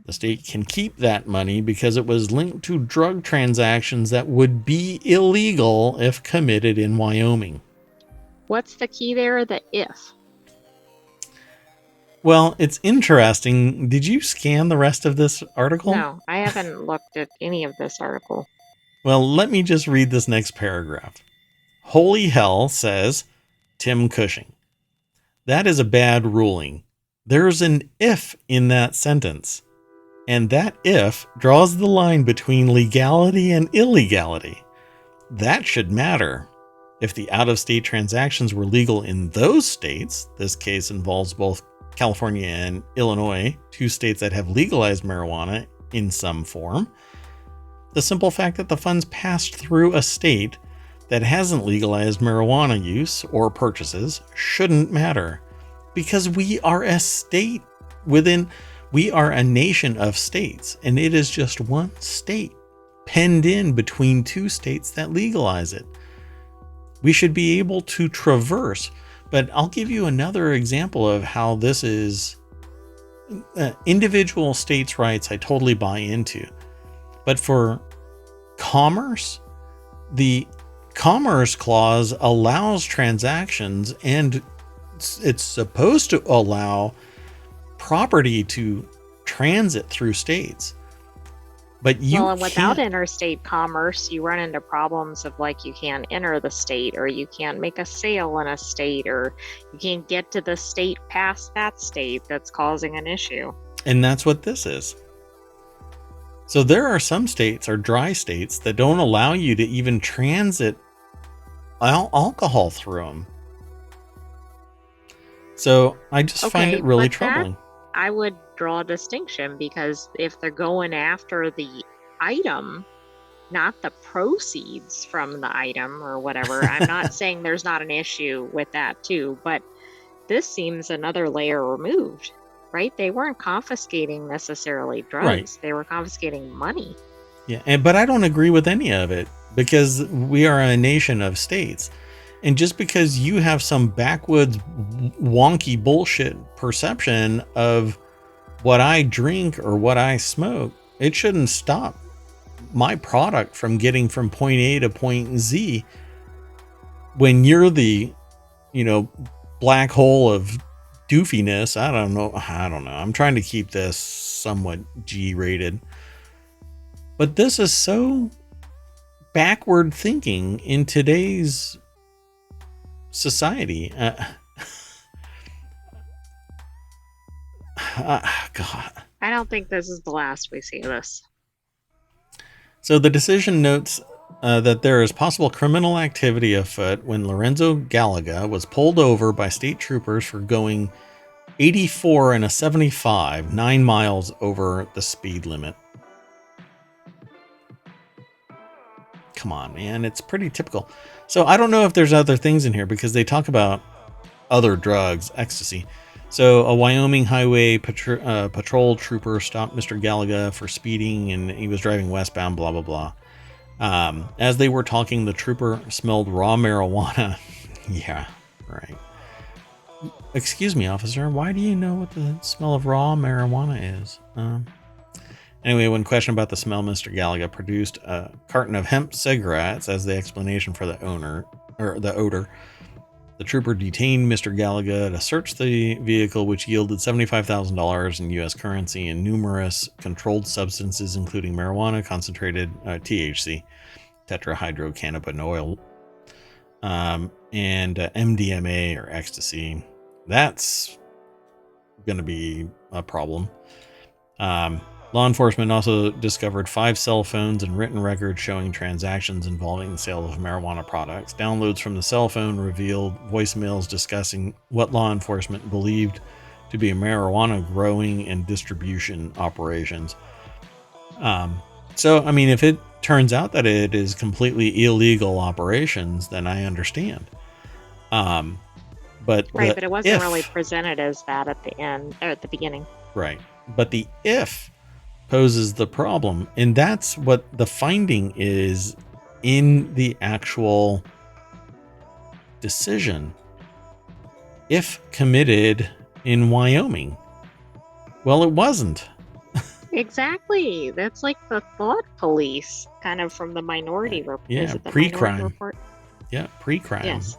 The state can keep that money because it was linked to drug transactions that would be illegal if committed in Wyoming. What's the key there? The if. Well, it's interesting. Did you scan the rest of this article? No, I haven't looked at any of this article. Well, let me just read this next paragraph. Holy hell, says Tim Cushing. That is a bad ruling. There's an if in that sentence. And that if draws the line between legality and illegality. That should matter. If the out-of-state transactions were legal in those states, this case involves both California and Illinois, two states that have legalized marijuana in some form. The simple fact that the funds passed through a state that hasn't legalized marijuana use or purchases shouldn't matter, because we are a state we are a nation of states, and it is just one state penned in between two states that legalize it. We should be able to traverse. But I'll give you another example of how this is individual states' rights I totally buy into. But for commerce, the Commerce Clause allows transactions, and it's supposed to allow property to transit through states. But and without interstate commerce, you run into problems of like you can't enter the state, or you can't make a sale in a state, or you can't get to the state past that state. That's causing an issue. And that's what this is. So there are some states, or dry states, that don't allow you to even transit alcohol through them. So I just find it really troubling. I would draw a distinction, because if they're going after the item, not the proceeds from the item or whatever, I'm not saying there's not an issue with that too, but this seems another layer removed, right? They weren't confiscating necessarily drugs. Right. They were confiscating money. Yeah, but I don't agree with any of it, because we are a nation of states. And just because you have some backwoods wonky bullshit perception of what I drink or what I smoke, it shouldn't stop my product from getting from point A to point Z when you're the, black hole of doofiness. I don't know. I'm trying to keep this somewhat G-rated. But this is so backward thinking in today's society. God. I don't think this is the last we see of this. So the decision notes that there is possible criminal activity afoot when Lorenzo Gallagher was pulled over by state troopers for going 84 and a 75, 9 miles over the speed limit. Come on, man. It's pretty typical. So I don't know if there's other things in here, because they talk about other drugs, ecstasy. So a Wyoming highway patrol trooper stopped Mr. Gallagher for speeding, and he was driving westbound, blah, blah, blah. As they were talking, the trooper smelled raw marijuana. Yeah, right. Excuse me, officer. Why do you know what the smell of raw marijuana is? Anyway, when questioned about the smell, Mr. Gallagher produced a carton of hemp cigarettes as the explanation for the odor. The trooper detained Mr. Gallagher to search the vehicle, which yielded $75,000 in U.S. currency and numerous controlled substances, including marijuana, concentrated THC, tetrahydrocannabinol, and MDMA or ecstasy. That's going to be a problem. Law enforcement also discovered 5 cell phones and written records showing transactions involving the sale of marijuana products. Downloads from the cell phone revealed voicemails discussing what law enforcement believed to be marijuana growing and distribution operations. So, I mean, if it turns out that it is completely illegal operations, then I understand. But it wasn't really presented as that at the end, or at the beginning. Right. But the if poses the problem, and that's what the finding is in the actual decision. If committed in Wyoming. Well, it wasn't. Exactly. That's like the thought police, kind of from the minority report. Yeah, Is it the minority pre-crime. report? Yeah, pre-crime. Yes.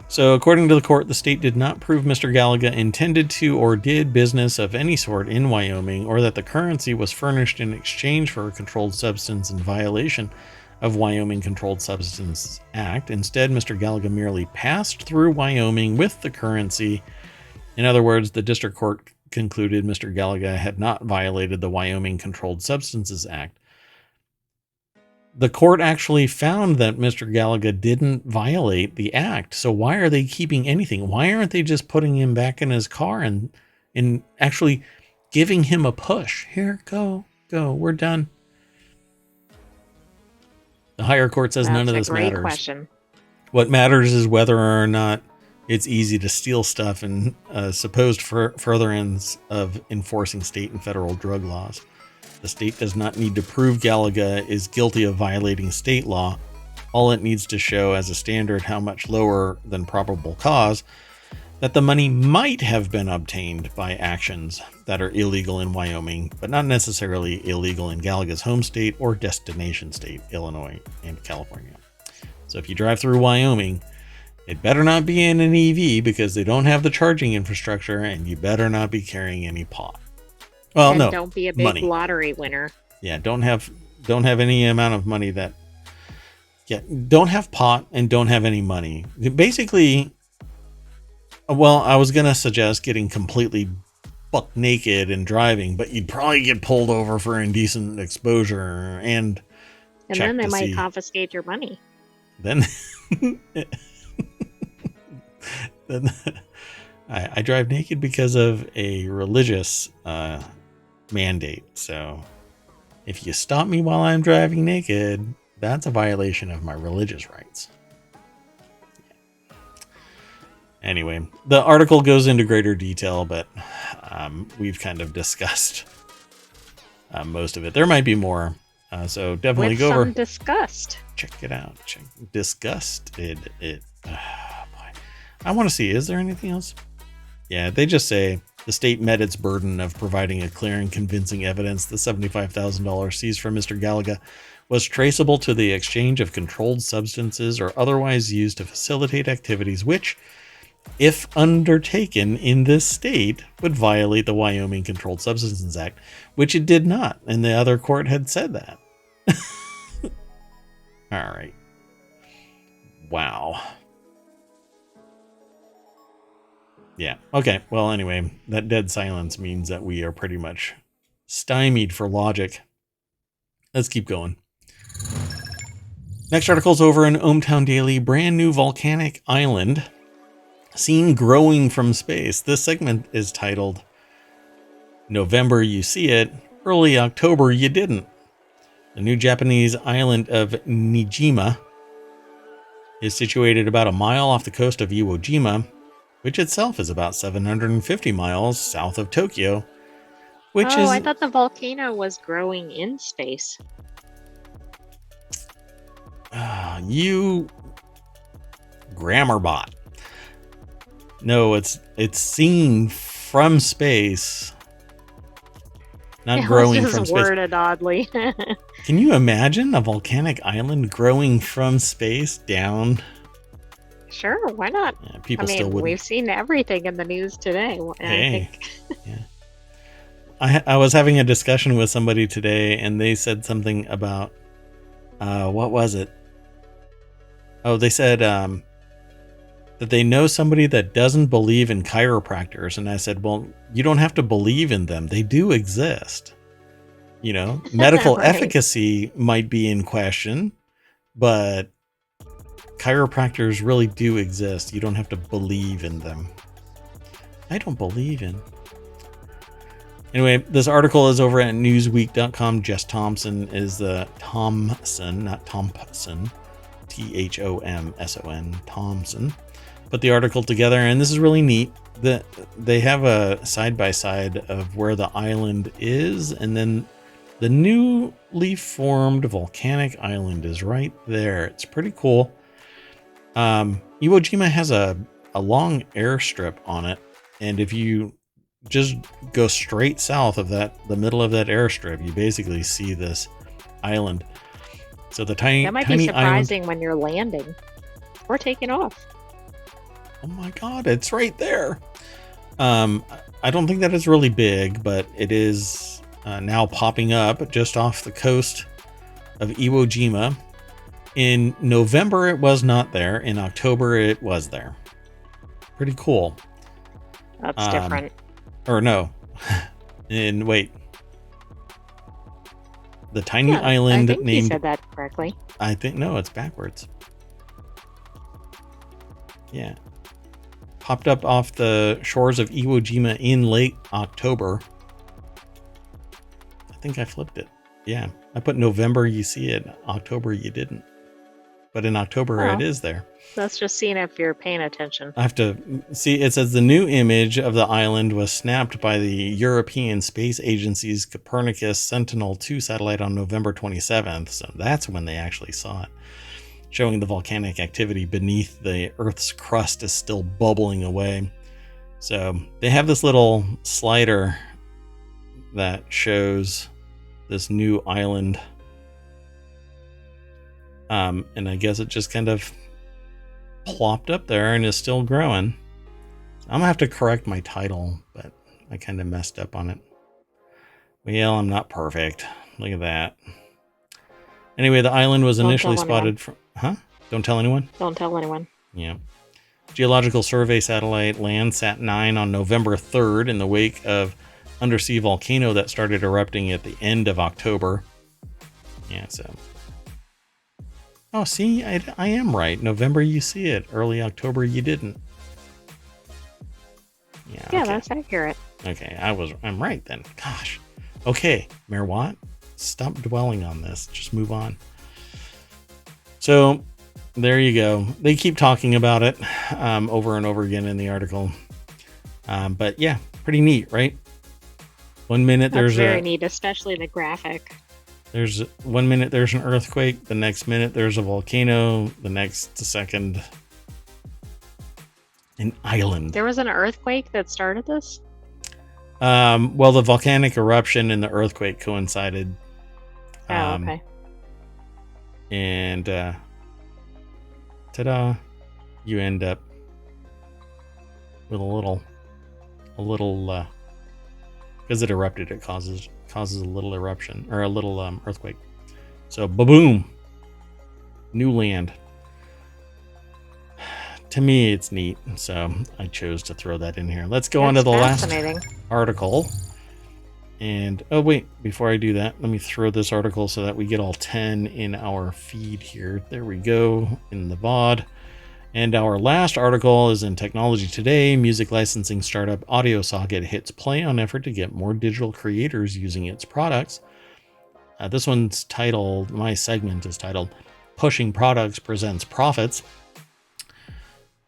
So, according to the court, the state did not prove Mr. Gallagher intended to or did business of any sort in Wyoming, or that the currency was furnished in exchange for a controlled substance in violation of Wyoming Controlled Substances Act. Instead, Mr. Gallagher merely passed through Wyoming with the currency. In other words, the district court concluded Mr. Gallagher had not violated the Wyoming Controlled Substances Act. The court actually found that Mr. Gallagher didn't violate the act. So why are they keeping anything? Why aren't they just putting him back in his car and actually giving him a push? Here, go, we're done. The higher court says none of this matters. That's a great question. What matters is whether or not it's easy to steal stuff and supposed furtherance of enforcing state and federal drug laws. The state does not need to prove Gallagher is guilty of violating state law. All it needs to show as a standard how much lower than probable cause that the money might have been obtained by actions that are illegal in Wyoming, but not necessarily illegal in Gallagher's home state or destination state, Illinois and California. So if you drive through Wyoming, it better not be in an EV because they don't have the charging infrastructure, and you better not be carrying any pot. Well, and no, don't be a big money. Lottery winner. Yeah, don't have any amount of money that. Yeah, don't have pot and don't have any money. Basically, well, I was gonna suggest getting completely buck naked and driving, but you'd probably get pulled over for indecent exposure and then they might confiscate your money. Then, then I drive naked because of a religious mandate. So if you stop me while I'm driving naked, that's a violation of my religious rights. Anyway, the article goes into greater detail, but we've kind of discussed most of it. There might be more, so definitely go over. Disgust. Check it out. Disgusted it. Boy. I want to see. Is there anything else? Yeah, they just say the state met its burden of providing a clear and convincing evidence the $75,000 seized from Mr. Gallagher was traceable to the exchange of controlled substances or otherwise used to facilitate activities which, if undertaken in this state, would violate the Wyoming Controlled Substances Act, which it did not, and the other court had said that. All right. Wow. Yeah. Okay. Well, anyway, that dead silence means that we are pretty much stymied for logic. Let's keep going. Next article's over in ohmTown Daily. Brand new volcanic island seen growing from space. This segment is titled November You See It, Early October You Didn't. The new Japanese island of Nijima is situated about a mile off the coast of Iwo Jima, which itself is about 750 miles south of Tokyo. I thought the volcano was growing in space. You grammar bot. No, it's seen from space, not growing from space. Worded oddly. Can you imagine a volcanic island growing from space down? Sure, why not? Yeah, people still wouldn't. We've seen everything in the news today. Hey, yeah. I was having a discussion with somebody today, and they said something about what was it? Oh, they said that they know somebody that doesn't believe in chiropractors, and I said, well, you don't have to believe in them; they do exist. You know, medical right. Efficacy might be in question, but chiropractors really do exist. You don't have to believe in them. I don't believe in. Anyway, this article is over at newsweek.com. Jess Thompson is the Thompson, not Thompson, Thomson, Thompson, put the article together, and this is really neat. They have a side-by-side of where the island is, and then the newly formed volcanic island is right there. It's pretty cool. Iwo Jima has a long airstrip on it, and if you just go straight south of the middle of that airstrip, you basically see this island. So the That might be tiny island. surprising when you're landing or taking off. Oh my God, it's right there. I don't think that is really big, but it is now popping up just off the coast of Iwo Jima. In November, it was not there. In October, it was there. Pretty cool. That's different. Or no. Wait. The tiny island I think named... you said that correctly. I think, no, it's backwards. Yeah. Popped up off the shores of Iwo Jima in late October. I think I flipped it. Yeah. I put November, you see it. October, you didn't. But in October, it is there. That's just seeing if you're paying attention. I have to see. It says the new image of the island was snapped by the European Space Agency's Copernicus Sentinel-2 satellite on November 27th. So that's when they actually saw it, showing the volcanic activity beneath the Earth's crust is still bubbling away. So they have this little slider that shows this new island. And I guess it just kind of plopped up there and is still growing. I'm gonna have to correct my title, but I kind of messed up on it. Well, I'm not perfect. Look at that. Anyway, the island was initially spotted from... Huh? Don't tell anyone? Don't tell anyone. Yeah. Geological Survey satellite Landsat 9 on November 3rd in the wake of undersea volcano that started erupting at the end of October. Yeah, so... Oh, see, I am right. November, you see it. Early October, you didn't. Yeah, okay. That's accurate. Okay, I'm right then. Gosh. Okay, Mayor Watt, stop dwelling on this. Just move on. So, there you go. They keep talking about it over and over again in the article. But yeah, pretty neat, right? 1 minute That's very neat, especially the graphic. There's 1 minute there's an earthquake, the next minute there's a volcano, the next second an island. There was an earthquake that started this? Well, the volcanic eruption and the earthquake coincided. Okay. And ta-da, you end up with a little because it erupted, it causes a little eruption or a little earthquake. So ba-boom, new land. To me, it's neat, so I chose to throw that in here. Let's go on to the last article. And oh wait, before I do that, let me throw this article so that we get all 10 in our feed here. There we go, in the VOD. And our last article is in Technology Today. Music licensing startup AudioSocket hits play on effort to get more digital creators using its products. This one's titled, my segment is titled, Pushing Products Presents Profits.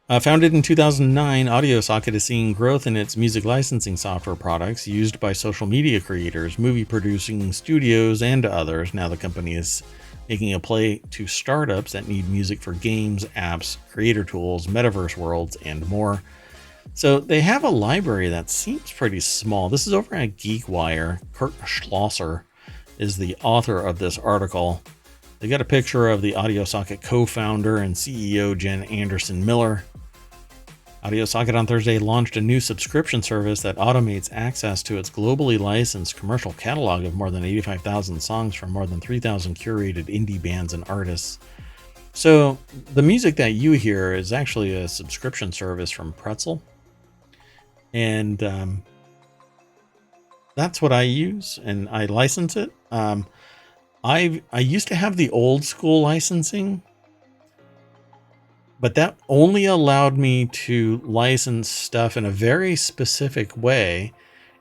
Founded in 2009, AudioSocket is seeing growth in its music licensing software products used by social media creators, movie producing studios, and others. Now the company is making a play to startups that need music for games, apps, creator tools, metaverse worlds, and more. So they have a library that seems pretty small. This is over at GeekWire. Kurt Schlosser is the author of this article. They got a picture of the AudioSocket co-founder and CEO Jen Anderson Miller. AudioSocket on Thursday launched a new subscription service that automates access to its globally licensed commercial catalog of more than 85,000 songs from more than 3,000 curated indie bands and artists. So the music that you hear is actually a subscription service from Pretzel. And that's what I use, and I license it. I used to have the old school licensing, but that only allowed me to license stuff in a very specific way.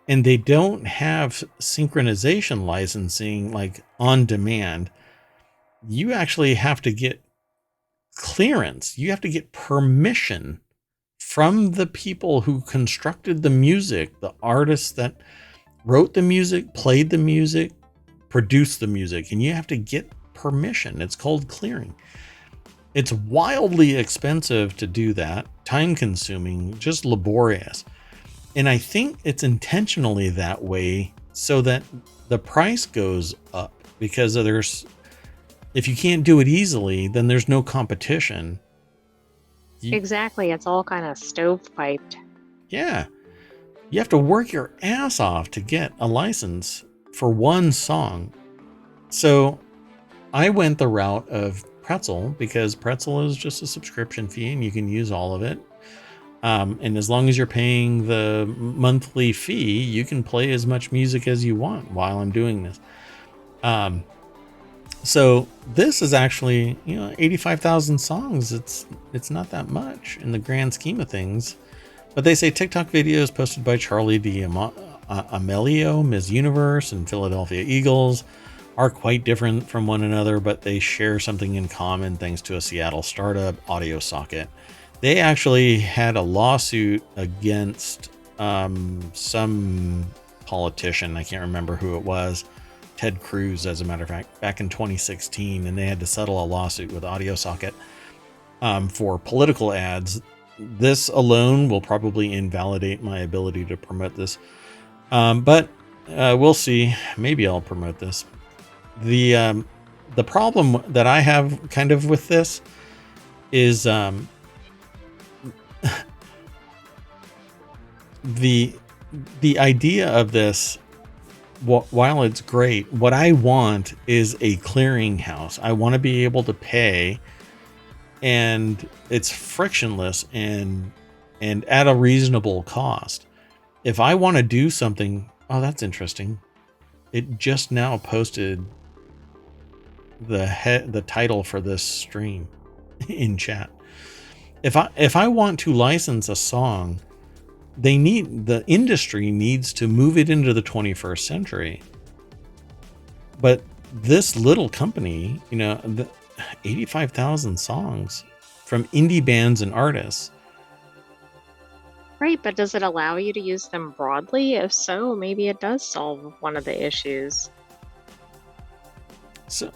And they don't have synchronization licensing like on demand. You actually have to get clearance. You have to get permission from the people who constructed the music, the artists that wrote the music, played the music, produced the music, and you have to get permission. It's called clearing. It's wildly expensive to do that, time consuming, just laborious. And I think it's intentionally that way so that the price goes up, because if you can't do it easily, then there's no competition. Exactly. It's all kind of stovepiped. Yeah. You have to work your ass off to get a license for one song. So I went the route of Pretzel, because Pretzel is just a subscription fee and you can use all of it. And as long as you're paying the monthly fee, you can play as much music as you want while I'm doing this. So this is actually, 85,000 songs. It's not that much in the grand scheme of things. But they say TikTok videos posted by Charlie D'Amelio, Ms. Universe, and Philadelphia Eagles are quite different from one another, but they share something in common thanks to a Seattle startup, Audio Socket. They actually had a lawsuit against some politician. I can't remember who it was. Ted Cruz, as a matter of fact, back in 2016, and they had to settle a lawsuit with Audio Socket for political ads. This alone will probably invalidate my ability to promote this, but we'll see. Maybe I'll promote this. The problem that I have kind of with this is the idea of this. While it's great, what I want is a clearinghouse. I want to be able to pay, and it's frictionless and at a reasonable cost. If I want to do something, oh, that's interesting. It just now posted the title for this stream in chat. If I want to license a song, the industry needs to move it into the 21st century. But this little company, 85,000 songs from indie bands and artists. Right, but does it allow you to use them broadly? If so, maybe it does solve one of the issues. So,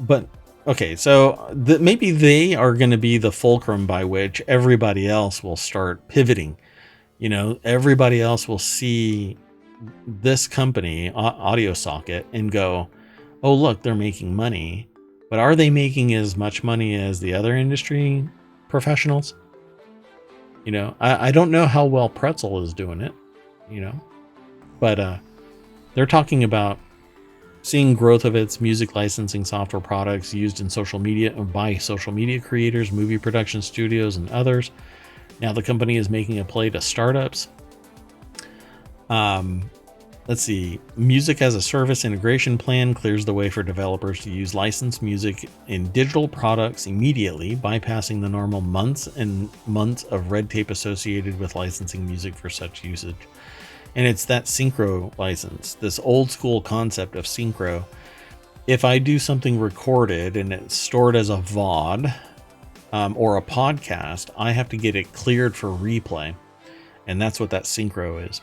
but okay, so maybe they are going to be the fulcrum by which everybody else will start pivoting. Everybody else will see this company, Audio Socket, and go, oh, look, they're making money. But are they making as much money as the other industry professionals? I don't know how well Pretzel is doing it, but they're talking about seeing growth of its music licensing software products used in social media by social media creators, movie production studios, and others. Now the company is making a play to startups. Let's see. Music as a service integration plan clears the way for developers to use licensed music in digital products immediately, bypassing the normal months and months of red tape associated with licensing music for such usage. And it's that synchro license, this old school concept of synchro. If I do something recorded and it's stored as a VOD, or a podcast, I have to get it cleared for replay. And that's what that synchro is.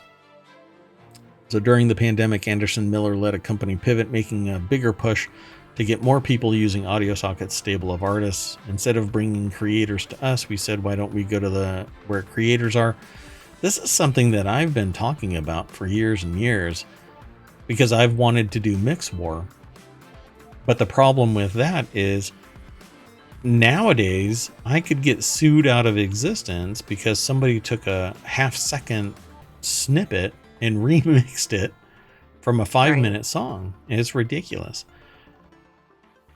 So during the pandemic, Anderson Miller led a company pivot, making a bigger push to get more people using Audio Socket's stable of artists. Instead of bringing creators to us, we said, why don't we go to where creators are? This is something that I've been talking about for years and years, because I've wanted to do Mix War. But the problem with that is, nowadays, I could get sued out of existence because somebody took a half-second snippet and remixed it from a 5-minute song. And it's ridiculous.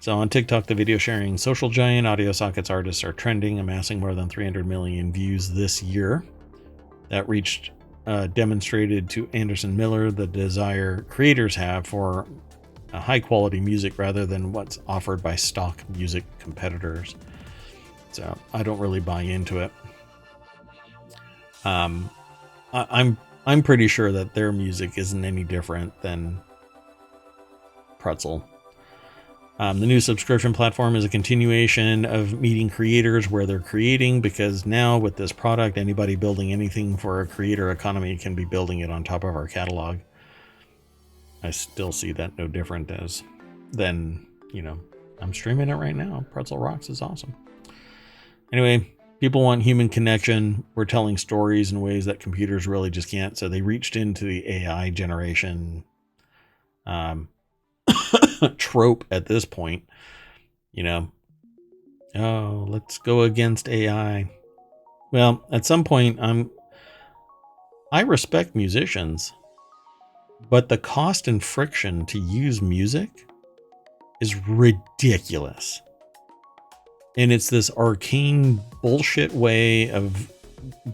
So on TikTok, the video sharing social giant Audio Socket's artists are trending, amassing more than 300 million views this year. That demonstrated to Anderson Miller the desire creators have for high quality music rather than what's offered by stock music competitors. So I don't really buy into it. I'm pretty sure that their music isn't any different than Pretzel. The new subscription platform is a continuation of meeting creators where they're creating, because now with this product, anybody building anything for a creator economy can be building it on top of our catalog. I still see that no different than, I'm streaming it right now. Pretzel Rocks is awesome. Anyway, People want human connection. We're telling stories in ways that computers really just can't. So they reached into the AI generation trope at this point. Oh, let's go against AI. Well, at some point, I respect musicians, but the cost and friction to use music is ridiculous. And it's this arcane bullshit way of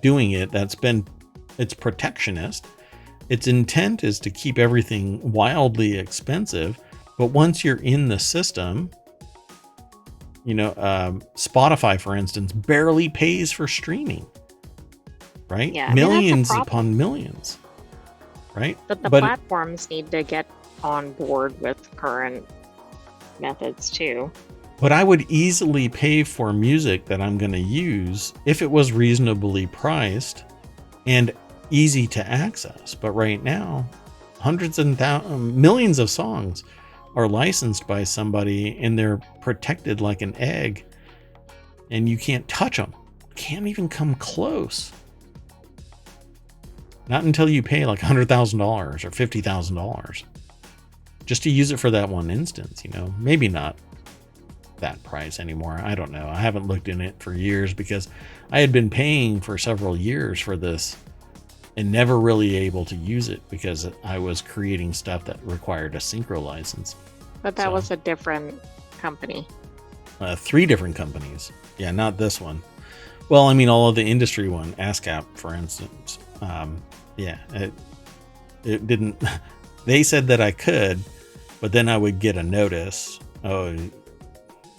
doing it it's protectionist. Its intent is to keep everything wildly expensive. But once you're in the system, Spotify, for instance, barely pays for streaming, right? Yeah, millions upon millions, right? But the platforms need to get on board with current methods too. But I would easily pay for music that I'm going to use if it was reasonably priced and easy to access. But right now, hundreds and millions of songs are licensed by somebody and they're protected like an egg. And you can't touch them. Can't even come close. Not until you pay like $100,000 or $50,000 just to use it for that one instance, maybe not that price anymore. I don't know. I haven't looked in it for years because I had been paying for several years for this and never really able to use it because I was creating stuff that required a synchro license. But that was a different company. 3 different companies. Yeah, not this one. Well, I mean, all of the industry one, ASCAP, for instance. It didn't. They said that I could, but then I would get a notice. Oh,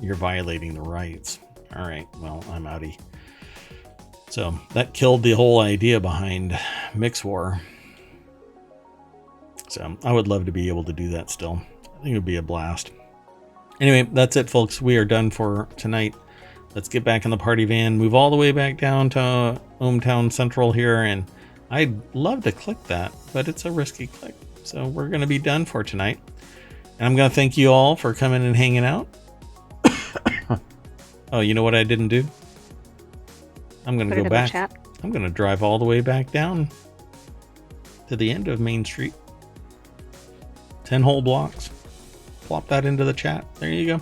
you're violating the rights. All right, well, I'm outie. So that killed the whole idea behind MixWar. So I would love to be able to do that still. I think it would be a blast. Anyway, that's it, folks. We are done for tonight. Let's get back in the party van, move all the way back down to ohmTown Central here, and I'd love to click that, but it's a risky click. So we're going to be done for tonight. And I'm going to thank you all for coming and hanging out. Oh, you know what I didn't do? I'm going to go back. I'm going to drive all the way back down to the end of Main Street. 10 whole blocks. Plop that into the chat. There you go.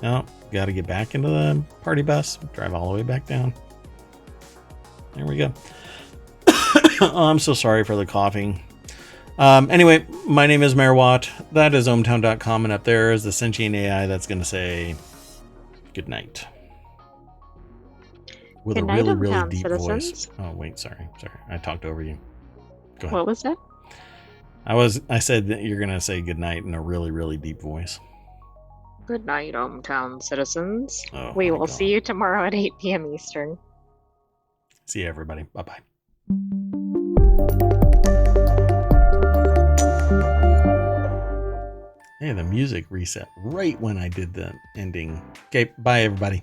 Now, got to get back into the party bus. Drive all the way back down. There we go. Oh, I'm so sorry for the coughing. Anyway, my name is Mayor Watt. That is ohmTown.com, and up there is the sentient AI that's going to say good night. With good a really, night, really deep citizens. voice. Oh, wait, sorry. I talked over you. Go ahead. What was that? I said that you're going to say good night in a really, really deep voice. Good night, ohmTown citizens. Oh, we will see you tomorrow at 8 p.m. Eastern. See you, everybody. Bye-bye. Hey, the music reset right when I did the ending. Okay, bye, everybody.